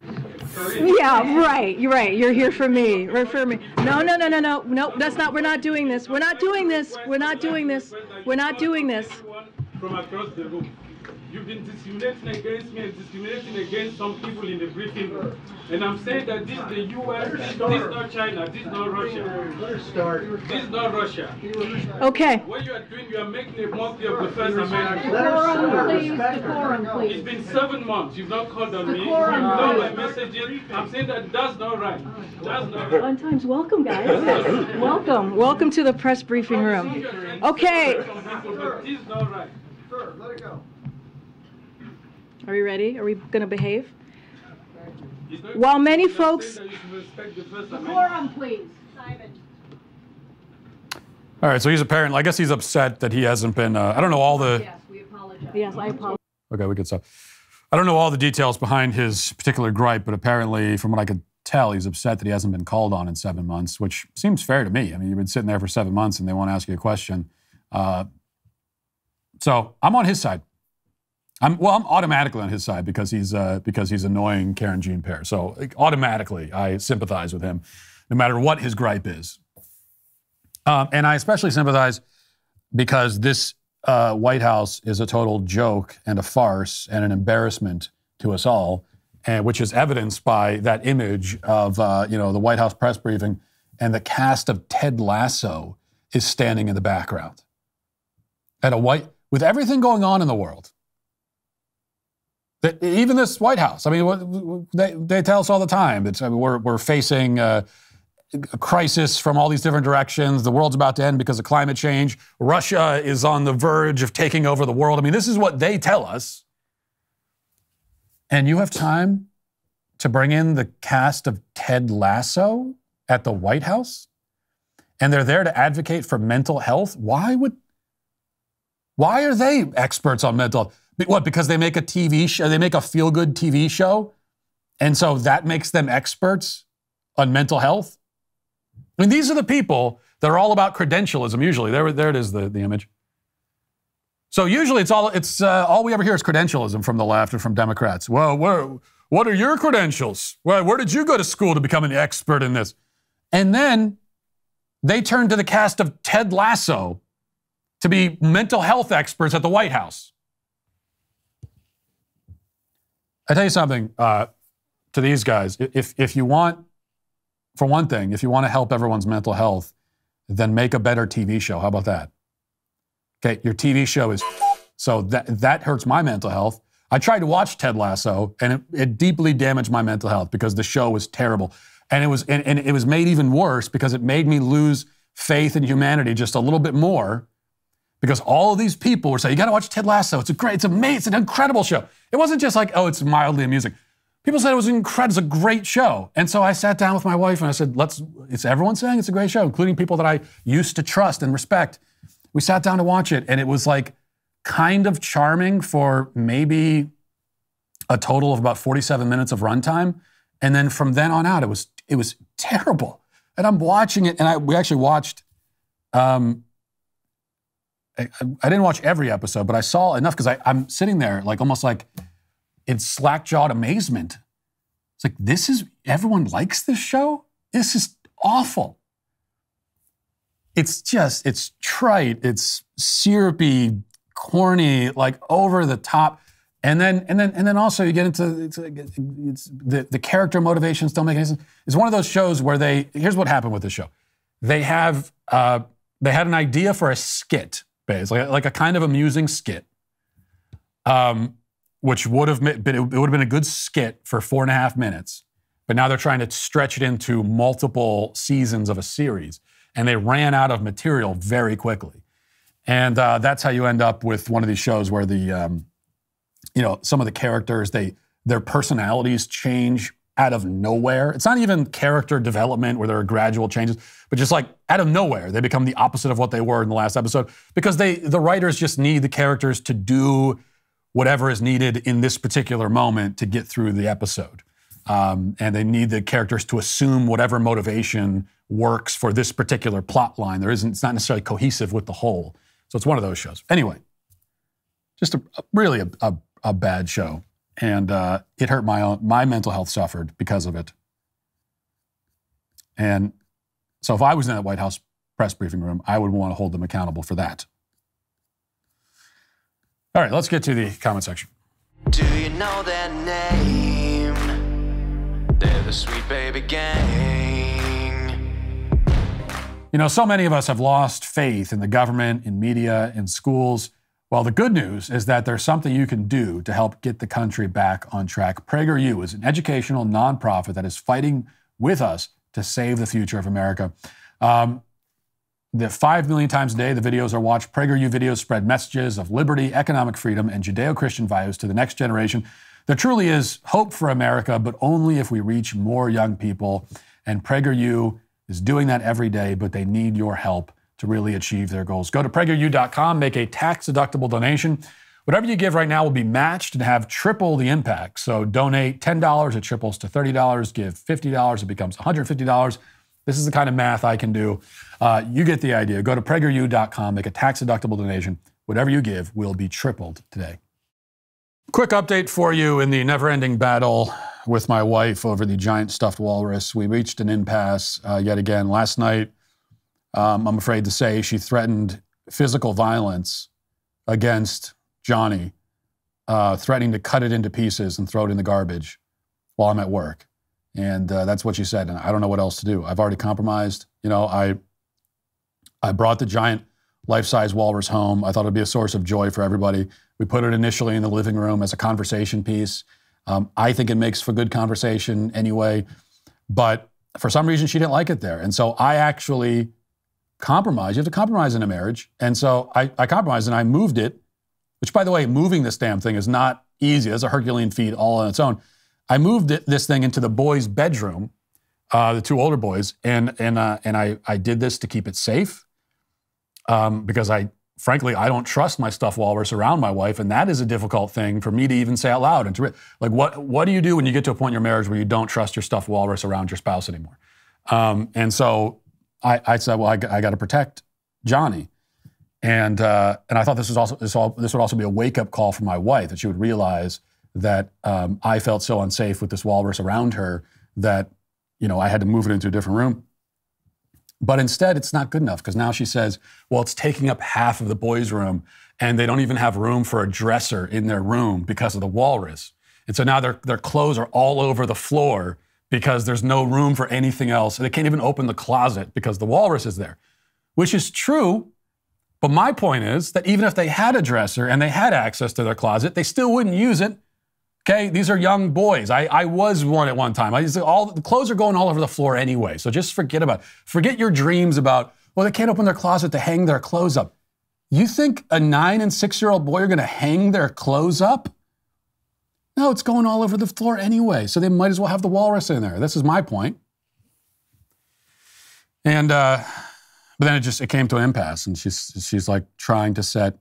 Yeah, right. You're right. You're here for me. Refer me. No. That's not. We're not doing this. We're not doing this. We're not doing this. We're not doing this. From across the room. You've been discriminating against me and discriminating against some people in the briefing room. And I'm saying that this is the U.S., this is not China, this is not Russia. This is not Russia. Okay. What you are doing, you are making a mockery of the First Amendment. Decorum, please. It's been 7 months. You've not called on me. You've done my messages. I'm saying that that's not right. That's not right. Fun times. Welcome, guys. Welcome. Welcome to the press briefing room. Okay. But this is not right. Sir, let it go. Are we ready? Are we going to behave? While many folks... Decorum, please. All right, so I guess he's upset that he hasn't been, I don't know all the... Yes, we apologize. Yes, I apologize. Okay, we can stop. I don't know all the details behind his particular gripe, but apparently, from what I could tell, he's upset that he hasn't been called on in 7 months, which seems fair to me. I mean, you've been sitting there for 7 months and they won't ask you a question. So I'm on his side. I'm automatically on his side because he's annoying Karen Jean-Pierre. So automatically, I sympathize with him, no matter what his gripe is. And I especially sympathize because this White House is a total joke and a farce and an embarrassment to us all, and which is evidenced by that image of the White House press briefing, and the cast of Ted Lasso is standing in the background with everything going on in the world. Even this White House, I mean, they tell us all the time that we're facing a crisis from all these different directions. The world's about to end because of climate change. Russia is on the verge of taking over the world. I mean, this is what they tell us. And you have time to bring in the cast of Ted Lasso at the White House? And they're there to advocate for mental health? Why are they experts on mental health? What, because they make a TV show, they make a feel-good TV show, and so that makes them experts on mental health? I mean, these are the people that are all about credentialism, usually. There it is, the image. So usually it's all we ever hear is credentialism from the left and from Democrats. Well, what are your credentials? Well, where did you go to school to become an expert in this? And then they turn to the cast of Ted Lasso to be mental health experts at the White House. I tell you something, to these guys, if you want, for one thing, if you want to help everyone's mental health, then make a better TV show. How about that? Okay, your TV show is, so that hurts my mental health. I tried to watch Ted Lasso, and it deeply damaged my mental health because the show was terrible. And it was made even worse because it made me lose faith in humanity just a little bit more, because all of these people were saying, you got to watch Ted Lasso. It's amazing, it's an incredible show. It wasn't just like, oh, it's mildly amusing. People said it was incredible, it's a great show. And so I sat down with my wife and I said, it's everyone saying it's a great show, including people that I used to trust and respect. We sat down to watch it, and it was like kind of charming for maybe a total of about 47 minutes of runtime. And then from then on out, it was terrible. And I'm watching it, and we actually watched, I didn't watch every episode, but I saw enough because I'm sitting there like almost like in slack-jawed amazement. It's like, everyone likes this show? This is awful. It's trite, it's syrupy, corny, like over the top. And then also you get into the character motivations don't make any sense. It's one of those shows where here's what happened with this show. They had an idea for a skit, basically, like a kind of amusing skit, which would have been a good skit for 4.5 minutes. But now they're trying to stretch it into multiple seasons of a series. And they ran out of material very quickly. And that's how you end up with one of these shows where some of the characters, their personalities change out of nowhere. It's not even character development where there are gradual changes, but just like out of nowhere, they become the opposite of what they were in the last episode because the writers just need the characters to do whatever is needed in this particular moment to get through the episode. And they need the characters to assume whatever motivation works for this particular plot line. It's not necessarily cohesive with the whole. So it's one of those shows. Anyway, just really a bad show. And it hurt my mental health suffered because of it. And so if I was in that White House press briefing room, I would want to hold them accountable for that. All right, let's get to the comment section. Do you know their name? They're the Sweet Baby Gang. So many of us have lost faith in the government, in media, in schools. Well, the good news is that there's something you can do to help get the country back on track. PragerU is an educational nonprofit that is fighting with us to save the future of America. The 5 million times a day the videos are watched. PragerU videos spread messages of liberty, economic freedom, and Judeo-Christian values to the next generation. There truly is hope for America, but only if we reach more young people. And PragerU is doing that every day, but they need your help to really achieve their goals. Go to PragerU.com, make a tax-deductible donation. Whatever you give right now will be matched and have triple the impact. So donate $10, it triples to $30. Give $50, it becomes $150. This is the kind of math I can do. You get the idea. Go to PragerU.com, make a tax-deductible donation. Whatever you give will be tripled today. Quick update for you in the never-ending battle with my wife over the giant stuffed walrus. We reached an impasse yet again. Last night, I'm afraid to say, she threatened physical violence against Johnny, threatening to cut it into pieces and throw it in the garbage while I'm at work. And that's what she said, and I don't know what else to do. I've already compromised. I brought the giant life-size walrus home. I thought it'd be a source of joy for everybody. We put it initially in the living room as a conversation piece. I think it makes for good conversation anyway, but for some reason she didn't like it there. And so I actually compromised. You have to compromise in a marriage. And so I compromised and I moved it, which, by the way, moving this damn thing is not easy. It's a Herculean feat all on its own. I moved this thing into the boys' bedroom, the two older boys, and I did this to keep it safe because frankly, I don't trust my stuffed walrus around my wife, and that is a difficult thing for me to even say out loud. And what do you do when you get to a point in your marriage where you don't trust your stuffed walrus around your spouse anymore? And so I said, well, I got to protect Johnny, and I thought this would also be a wake-up call for my wife, that she would realize that I felt so unsafe with this walrus around her that I had to move it into a different room. But instead, it's not good enough because now she says, well, it's taking up half of the boys' room and they don't even have room for a dresser in their room because of the walrus. And so now their clothes are all over the floor because there's no room for anything else. They can't even open the closet because the walrus is there, which is true. But my point is that even if they had a dresser and they had access to their closet, they still wouldn't use it. Okay, these are young boys. I was one at one time. All the clothes are going all over the floor anyway, so just forget about it. Forget your dreams about, well, they can't open their closet to hang their clothes up. You think a 9 and 6-year-old boy are going to hang their clothes up? No, it's going all over the floor anyway, so they might as well have the walrus in there. This is my point. And but then it came to an impasse, and she's like trying to set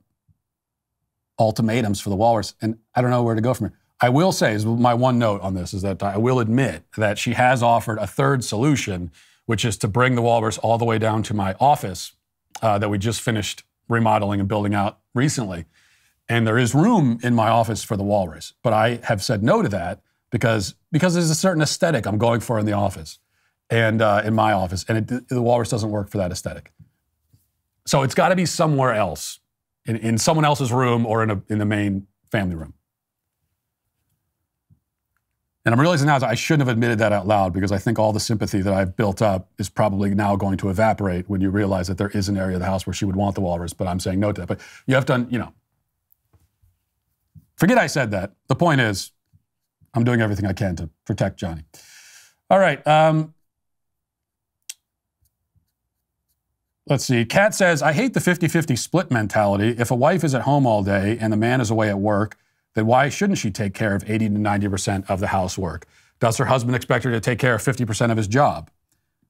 ultimatums for the walrus, and I don't know where to go from here. I will say, is my one note on this, is that I will admit that she has offered a third solution, which is to bring the walrus all the way down to my office that we just finished remodeling and building out recently. And there is room in my office for the walrus. But I have said no to that because there's a certain aesthetic I'm going for in the office and in my office. And the walrus doesn't work for that aesthetic. So it's got to be somewhere else, in someone else's room or in the main family room. And I'm realizing now that I shouldn't have admitted that out loud, because I think all the sympathy that I've built up is probably now going to evaporate when you realize that there is an area of the house where she would want the walrus, but I'm saying no to that. But you have to, forget I said that. The point is, I'm doing everything I can to protect Johnny. All right. Let's see. Kat says, I hate the 50-50 split mentality. If a wife is at home all day and the man is away at work, then why shouldn't she take care of 80 to 90% of the housework? Does her husband expect her to take care of 50% of his job?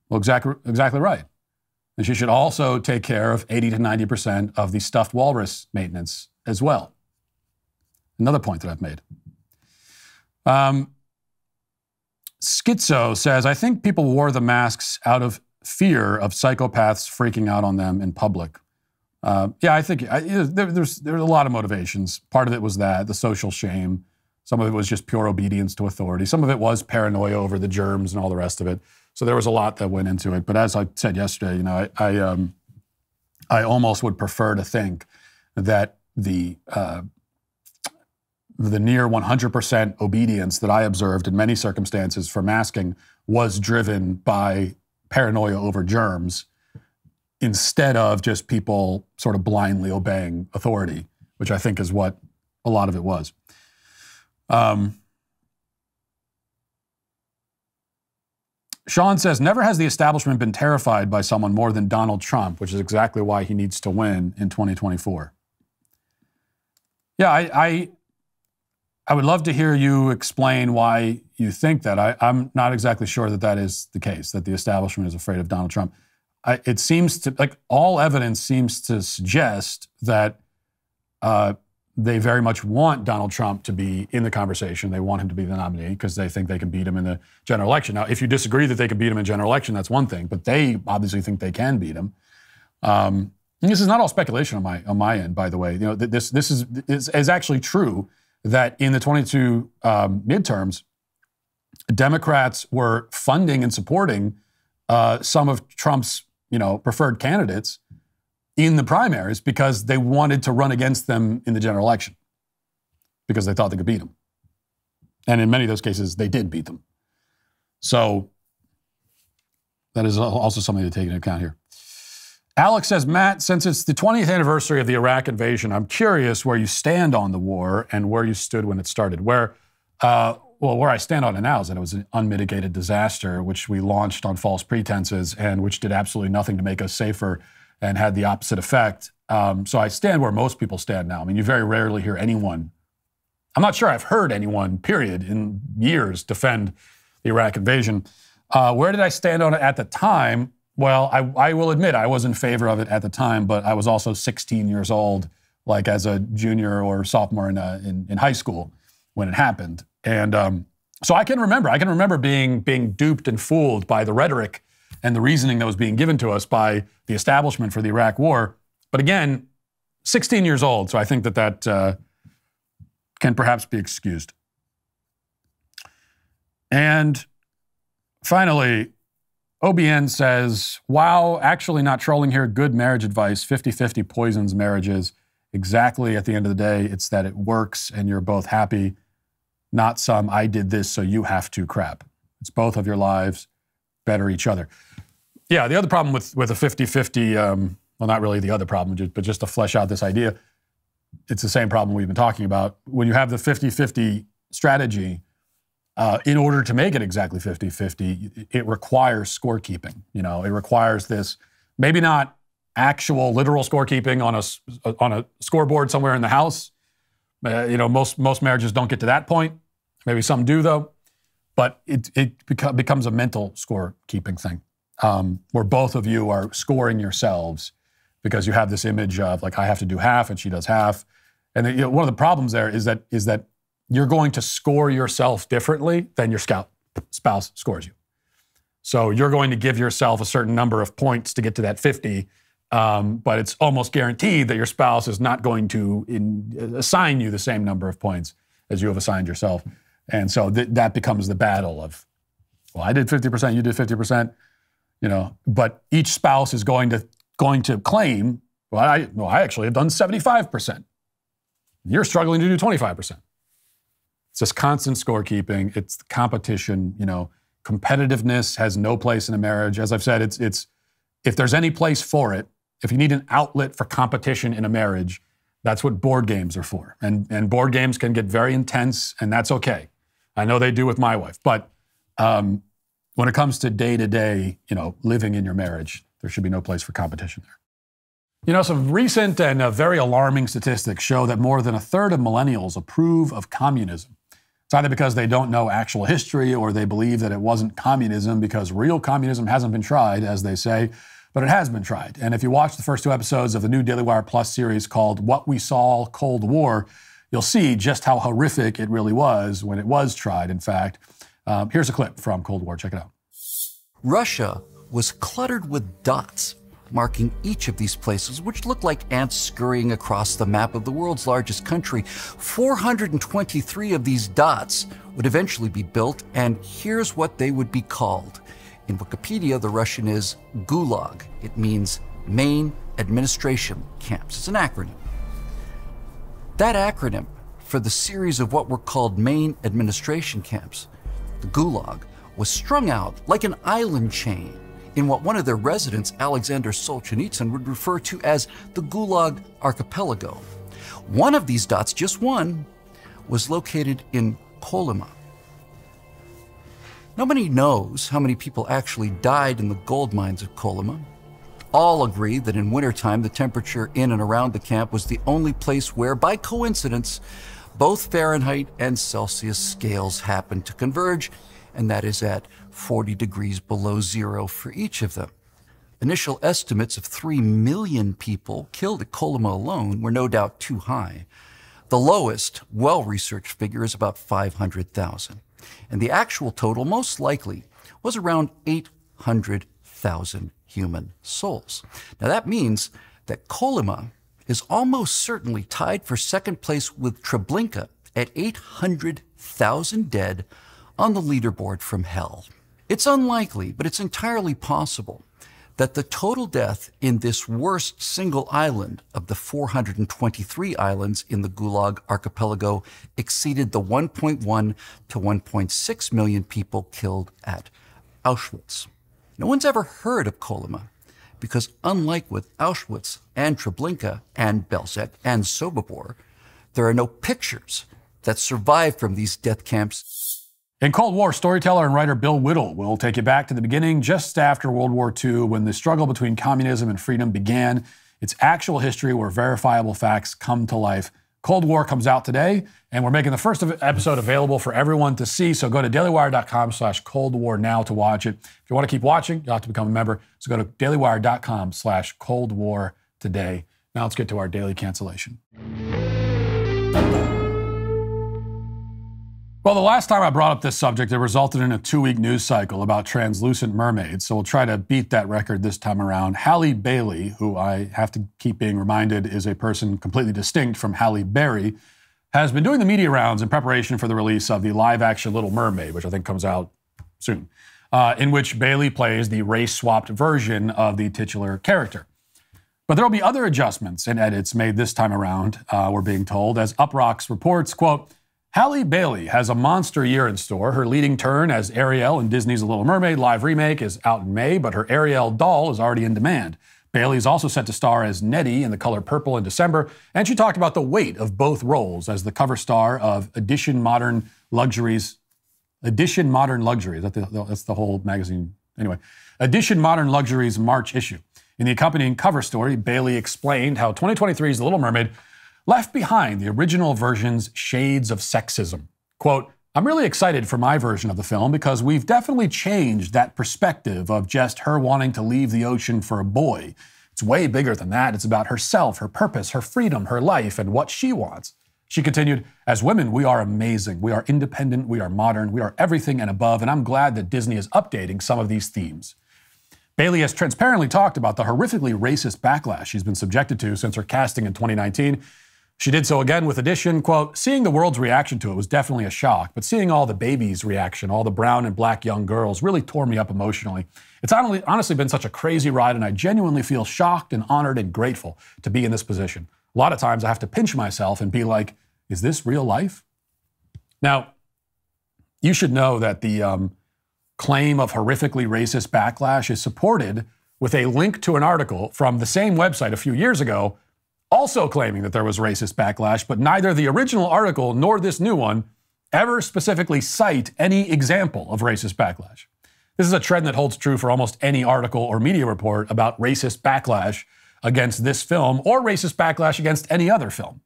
Well, exactly right. And she should also take care of 80 to 90% of the stuffed walrus maintenance as well. Another point that I've made. Schizo says, I think people wore the masks out of fear of psychopaths freaking out on them in public. Yeah, I think there's a lot of motivations. Part of it was the social shame. Some of it was just pure obedience to authority. Some of it was paranoia over the germs and all the rest of it. So there was a lot that went into it. But as I said yesterday, I almost would prefer to think that the near 100% obedience that I observed in many circumstances for masking was driven by paranoia over germs, instead of just people sort of blindly obeying authority, which I think is what a lot of it was. Sean says, never has the establishment been terrified by someone more than Donald Trump, which is exactly why he needs to win in 2024. Yeah, I would love to hear you explain why you think that. I'm not exactly sure that is the case, that the establishment is afraid of Donald Trump. It seems to, all evidence seems to suggest that they very much want Donald Trump to be in the conversation. They want him to be the nominee because they think they can beat him in the general election. Now, if you disagree that they can beat him in general election, that's one thing, but they obviously think they can beat him. And this is not all speculation on my end, by the way. This is actually true that in the 22 midterms, Democrats were funding and supporting some of Trump's preferred candidates in the primaries because they wanted to run against them in the general election because they thought they could beat them. And in many of those cases, they did beat them. So that is also something to take into account here. Alex says, Matt, since it's the 20th anniversary of the Iraq invasion, I'm curious where you stand on the war and where you stood when it started. Where I stand on it now is that it was an unmitigated disaster, which we launched on false pretenses and which did absolutely nothing to make us safer and had the opposite effect. So I stand where most people stand now. I mean, you very rarely hear anyone, I'm not sure I've heard anyone, period, in years defend the Iraq invasion. Where did I stand on it at the time? Well, I will admit I was in favor of it at the time, but I was also 16 years old, like as a junior or sophomore in high school when it happened. And so I can remember being duped and fooled by the rhetoric and the reasoning that was being given to us by the establishment for the Iraq War. But again, 16 years old, so I think that can perhaps be excused. And finally, OBN says, wow, actually not trolling here, good marriage advice, 50-50 poisons marriages. Exactly, at the end of the day, it's that it works and you're both happy, not some I did this so you have to crap. It's both of your lives, better each other. Yeah, the other problem with a 50-50, well, not really the other problem, but just to flesh out this idea, it's the same problem we've been talking about. When you have the 50-50 strategy, in order to make it exactly 50-50, it requires scorekeeping. It requires this, maybe not actual literal scorekeeping on a scoreboard somewhere in the house. Most marriages don't get to that point. Maybe some do, though. But it becomes a mental scorekeeping thing, where both of you are scoring yourselves because you have this image of, like, I have to do half and she does half. And then, one of the problems there is that you're going to score yourself differently than your spouse scores you. So you're going to give yourself a certain number of points to get to that 50, but it's almost guaranteed that your spouse is not going to assign you the same number of points as you have assigned yourself. And so that becomes the battle of, well, I did 50%, you did 50%, but each spouse is going to claim, well, I actually have done 75%. You're struggling to do 25%. It's this constant scorekeeping. It's the competition. Competitiveness has no place in a marriage. As I've said, it's if there's any place for it, if you need an outlet for competition in a marriage, that's what board games are for. And board games can get very intense, and that's okay. I know they do with my wife. But when it comes to day-to-day, living in your marriage, there should be no place for competition there. Some recent and very alarming statistics show that more than a third of millennials approve of communism. It's either because they don't know actual history or they believe that it wasn't communism because real communism hasn't been tried, as they say, but it has been tried. And if you watch the first 2 episodes of the new Daily Wire Plus series called What We Saw Cold War, you'll see just how horrific it really was when it was tried, in fact. Here's a clip from Cold War. Check it out. Russia was cluttered with dots marking each of these places, which looked like ants scurrying across the map of the world's largest country. 423 of these dots would eventually be built, and here's what they would be called. In Wikipedia, the Russian is Gulag. It means Main Administration Camps. It's an acronym. That acronym for the series of what were called Main Administration Camps, the Gulag, was strung out like an island chain in what one of their residents, Alexander Solzhenitsyn, would refer to as the Gulag Archipelago. One of these dots, just one, was located in Kolyma. Nobody knows how many people actually died in the gold mines of Kolyma. All agree that in wintertime, the temperature in and around the camp was the only place where, by coincidence, both Fahrenheit and Celsius scales happened to converge, and that is at 40 degrees below zero for each of them. Initial estimates of 3 million people killed at Kolyma alone were no doubt too high. The lowest, well-researched figure is about 500,000. And the actual total, most likely, was around 800,000 human souls. Now that means that Kolyma is almost certainly tied for second place with Treblinka at 800,000 dead on the leaderboard from hell. It's unlikely, but it's entirely possible that the total death in this worst single island of the 423 islands in the Gulag Archipelago exceeded the 1.1 to 1.6 million people killed at Auschwitz. No one's ever heard of Kolyma because, unlike with Auschwitz and Treblinka and Belzec and Sobibor, there are no pictures that survive from these death camps. In Cold War, storyteller and writer Bill Whittle will take you back to the beginning, just after World War II, when the struggle between communism and freedom began. It's actual history where verifiable facts come to life. Cold War comes out today, and we're making the first episode available for everyone to see. So go to dailywire.com/Cold War now to watch it. If you want to keep watching, you'll have to become a member. So go to dailywire.com/Cold War today. Now let's get to our daily cancellation. Well, the last time I brought up this subject, it resulted in a 2-week news cycle about translucent mermaids, so we'll try to beat that record this time around. Halle Bailey, who I have to keep being reminded is a person completely distinct from Halle Berry, has been doing the media rounds in preparation for the release of the live-action Little Mermaid, which I think comes out soon, in which Bailey plays the race-swapped version of the titular character. But there will be other adjustments and edits made this time around, we're being told, as Uprocks reports, quote, Halle Bailey has a monster year in store. Her leading turn as Ariel in Disney's The Little Mermaid live remake is out in May, but her Ariel doll is already in demand. Bailey is also set to star as Nettie in The Color Purple in December, and she talked about the weight of both roles as the cover star of Edition Modern Luxuries. Edition Modern Luxuries, that's the whole magazine. Anyway, Edition Modern Luxuries March issue. In the accompanying cover story, Bailey explained how 2023's The Little Mermaid left behind the original version's shades of sexism. Quote, I'm really excited for my version of the film because we've definitely changed that perspective of just her wanting to leave the ocean for a boy. It's way bigger than that. It's about herself, her purpose, her freedom, her life, and what she wants. She continued, as women, we are amazing. We are independent. We are modern. We are everything and above. And I'm glad that Disney is updating some of these themes. Bailey has transparently talked about the horrifically racist backlash she's been subjected to since her casting in 2019. She did so again with addition, quote, seeing the world's reaction to it was definitely a shock, but seeing all the babies' reaction, all the brown and black young girls, really tore me up emotionally. It's honestly been such a crazy ride, and I genuinely feel shocked and honored and grateful to be in this position. A lot of times I have to pinch myself and be like, is this real life? Now, you should know that the claim of horrifically racist backlash is supported with a link to an article from the same website a few years ago, also claiming that there was racist backlash, but neither the original article nor this new one ever specifically cite any example of racist backlash. This is a trend that holds true for almost any article or media report about racist backlash against this film or racist backlash against any other film.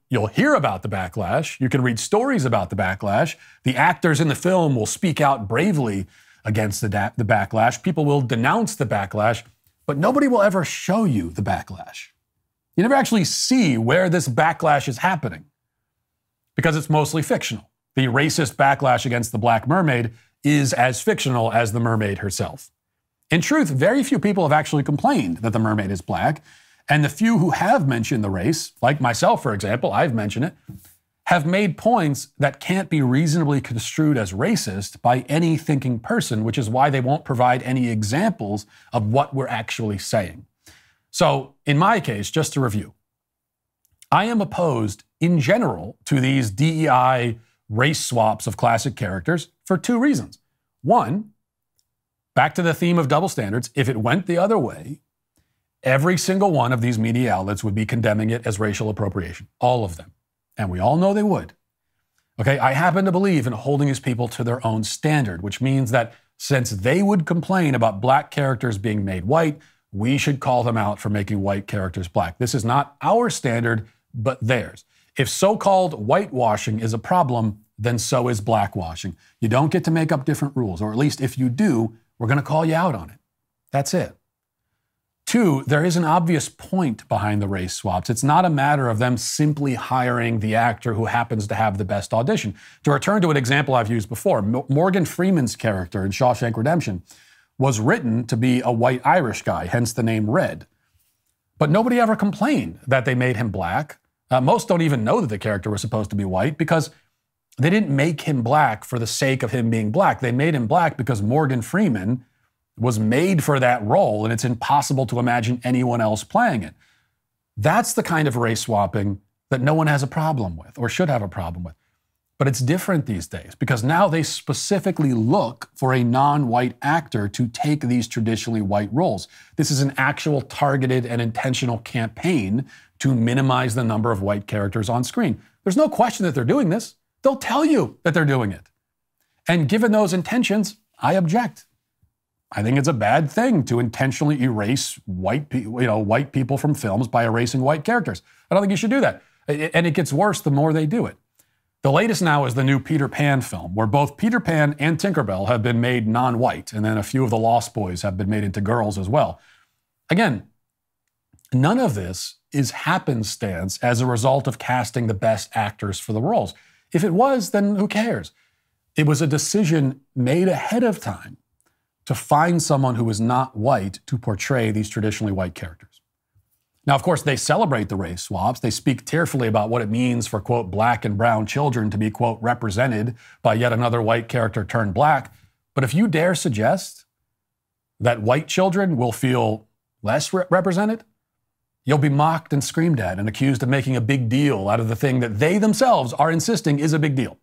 You'll hear about the backlash. You can read stories about the backlash. The actors in the film will speak out bravely against the backlash. People will denounce the backlash, but nobody will ever show you the backlash. You never actually see where this backlash is happening because it's mostly fictional. The racist backlash against the Black Mermaid is as fictional as the mermaid herself. In truth, very few people have actually complained that the mermaid is black, and the few who have mentioned the race, like myself, for example, I've mentioned it, have made points that can't be reasonably construed as racist by any thinking person, which is why they won't provide any examples of what we're actually saying. So, in my case, just to review, I am opposed in general to these DEI race swaps of classic characters for two reasons. One, back to the theme of double standards, if it went the other way, every single one of these media outlets would be condemning it as racial appropriation. All of them. And we all know they would. Okay, I happen to believe in holding these people to their own standard, which means that since they would complain about black characters being made white, we should call them out for making white characters black. This is not our standard, but theirs. If so-called whitewashing is a problem, then so is blackwashing. You don't get to make up different rules, or at least if you do, we're going to call you out on it. That's it. Two, there is an obvious point behind the race swaps. It's not a matter of them simply hiring the actor who happens to have the best audition. To return to an example I've used before, Morgan Freeman's character in Shawshank Redemption was written to be a white Irish guy, hence the name Red. But nobody ever complained that they made him black. Most don't even know that the character was supposed to be white because they didn't make him black for the sake of him being black. They made him black because Morgan Freeman was made for that role, and it's impossible to imagine anyone else playing it. That's the kind of race swapping that no one has a problem with or should have a problem with. But it's different these days because now they specifically look for a non-white actor to take these traditionally white roles. This is an actual targeted and intentional campaign to minimize the number of white characters on screen. There's no question that they're doing this. They'll tell you that they're doing it. And given those intentions, I object. I think it's a bad thing to intentionally erase white people from films by erasing white characters. I don't think you should do that. And it gets worse the more they do it. The latest now is the new Peter Pan film, where both Peter Pan and Tinkerbell have been made non-white, and then a few of the Lost Boys have been made into girls as well. Again, none of this is happenstance as a result of casting the best actors for the roles. If it was, then who cares? It was a decision made ahead of time to find someone who is not white to portray these traditionally white characters. Now, of course, they celebrate the race swaps. They speak tearfully about what it means for, quote, black and brown children to be, quote, represented by yet another white character turned black. But if you dare suggest that white children will feel less represented, you'll be mocked and screamed at and accused of making a big deal out of the thing that they themselves are insisting is a big deal.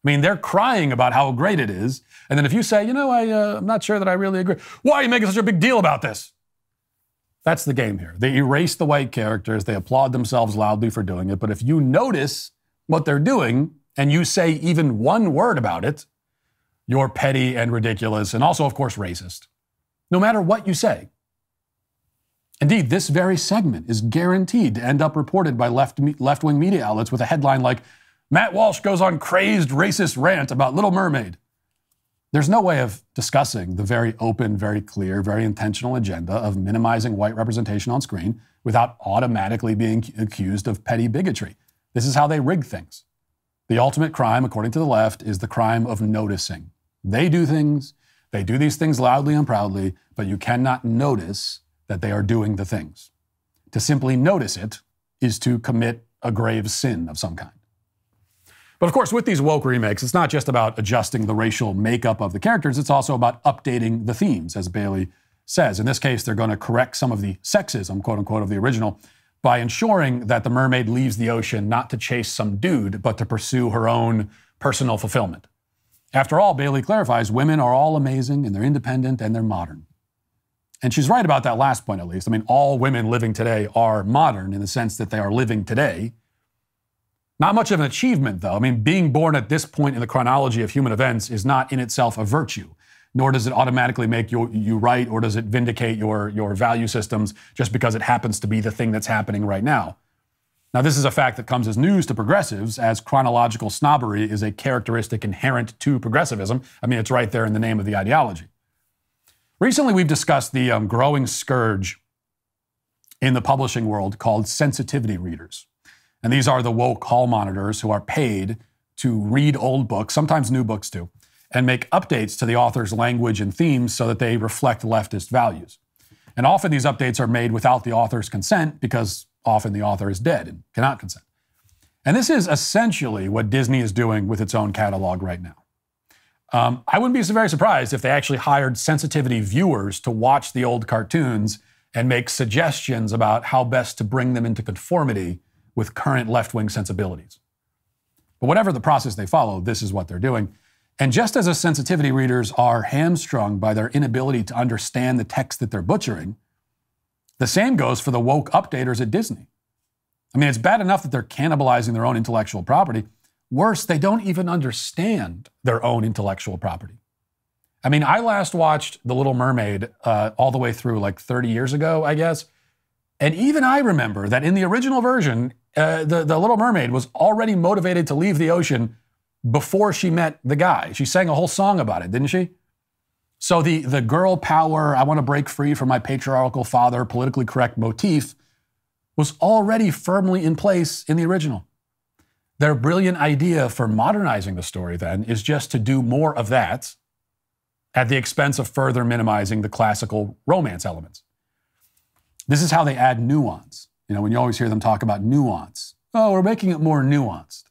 I mean, they're crying about how great it is. And then if you say, I'm not sure that I really agree. Why are you making such a big deal about this? That's the game here. They erase the white characters. They applaud themselves loudly for doing it. But if you notice what they're doing and you say even one word about it, you're petty and ridiculous and also, of course, racist. No matter what you say. Indeed, this very segment is guaranteed to end up reported by left-wing media outlets with a headline like, Matt Walsh goes on crazed racist rant about Little Mermaid. There's no way of discussing the very open, very clear, very intentional agenda of minimizing white representation on screen without automatically being accused of petty bigotry. This is how they rig things. The ultimate crime, according to the left, is the crime of noticing. They do things, they do these things loudly and proudly, but you cannot notice that they are doing the things. To simply notice it is to commit a grave sin of some kind. But of course, with these woke remakes, it's not just about adjusting the racial makeup of the characters, it's also about updating the themes, as Bailey says. In this case, they're going to correct some of the sexism, quote unquote, of the original by ensuring that the mermaid leaves the ocean not to chase some dude, but to pursue her own personal fulfillment. After all, Bailey clarifies, women are all amazing and they're independent and they're modern. And she's right about that last point, at least. I mean, all women living today are modern in the sense that they are living today. Not much of an achievement, though. I mean, being born at this point in the chronology of human events is not in itself a virtue, nor does it automatically make you right, or does it vindicate your value systems just because it happens to be the thing that's happening right now. Now, this is a fact that comes as news to progressives, as chronological snobbery is a characteristic inherent to progressivism. I mean, it's right there in the name of the ideology. Recently, we've discussed the growing scourge in the publishing world called sensitivity readers. And these are the woke hall monitors who are paid to read old books, sometimes new books too, and make updates to the author's language and themes so that they reflect leftist values. And often these updates are made without the author's consent because often the author is dead and cannot consent. And this is essentially what Disney is doing with its own catalog right now. I wouldn't be so very surprised if they actually hired sensitivity viewers to watch the old cartoons and make suggestions about how best to bring them into conformity with current left-wing sensibilities. But whatever the process they follow, this is what they're doing. And just as the sensitivity readers are hamstrung by their inability to understand the text that they're butchering, the same goes for the woke updaters at Disney. I mean, it's bad enough that they're cannibalizing their own intellectual property. Worse, they don't even understand their own intellectual property. I mean, I last watched The Little Mermaid all the way through like 30 years ago, I guess. And even I remember that in the original version, the Little Mermaid was already motivated to leave the ocean before she met the guy. She sang a whole song about it, didn't she? So the girl power, I want to break free from my patriarchal father, politically correct motif was already firmly in place in the original. Their brilliant idea for modernizing the story then is just to do more of that at the expense of further minimizing the classical romance elements. This is how they add nuance. You know, when you always hear them talk about nuance. Oh, we're making it more nuanced.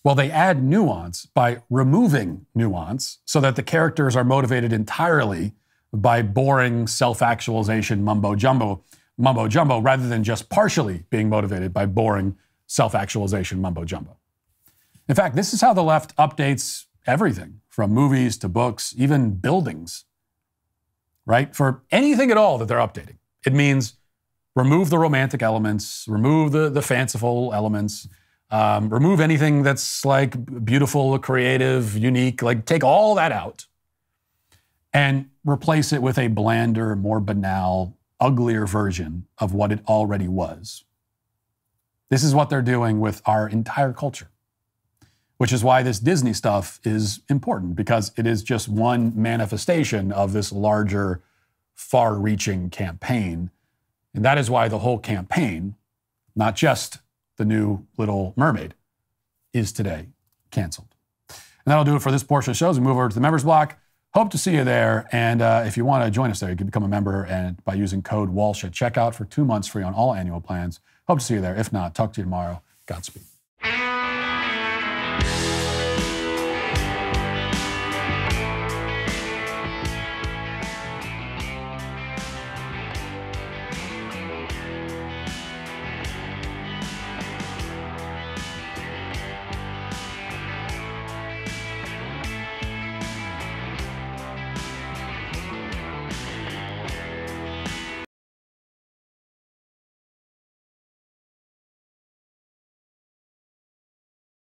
Well, they add nuance by removing nuance so that the characters are motivated entirely by boring self-actualization mumbo-jumbo rather than just partially being motivated by boring self-actualization mumbo-jumbo. In fact, this is how the left updates everything, from movies to books, even buildings, right? For anything at all that they're updating. It means remove the romantic elements, remove the fanciful elements, remove anything that's like beautiful, creative, unique, like take all that out and replace it with a blander, more banal, uglier version of what it already was. This is what they're doing with our entire culture, which is why this Disney stuff is important, because it is just one manifestation of this larger, far-reaching campaign. And that is why the whole campaign, not just the new Little Mermaid, is today canceled. And that'll do it for this portion of the show. As we move over to the members block, hope to see you there. And if you want to join us there, you can become a member and by using code Walsh at checkout for 2 months free on all annual plans. Hope to see you there. If not, talk to you tomorrow. Godspeed.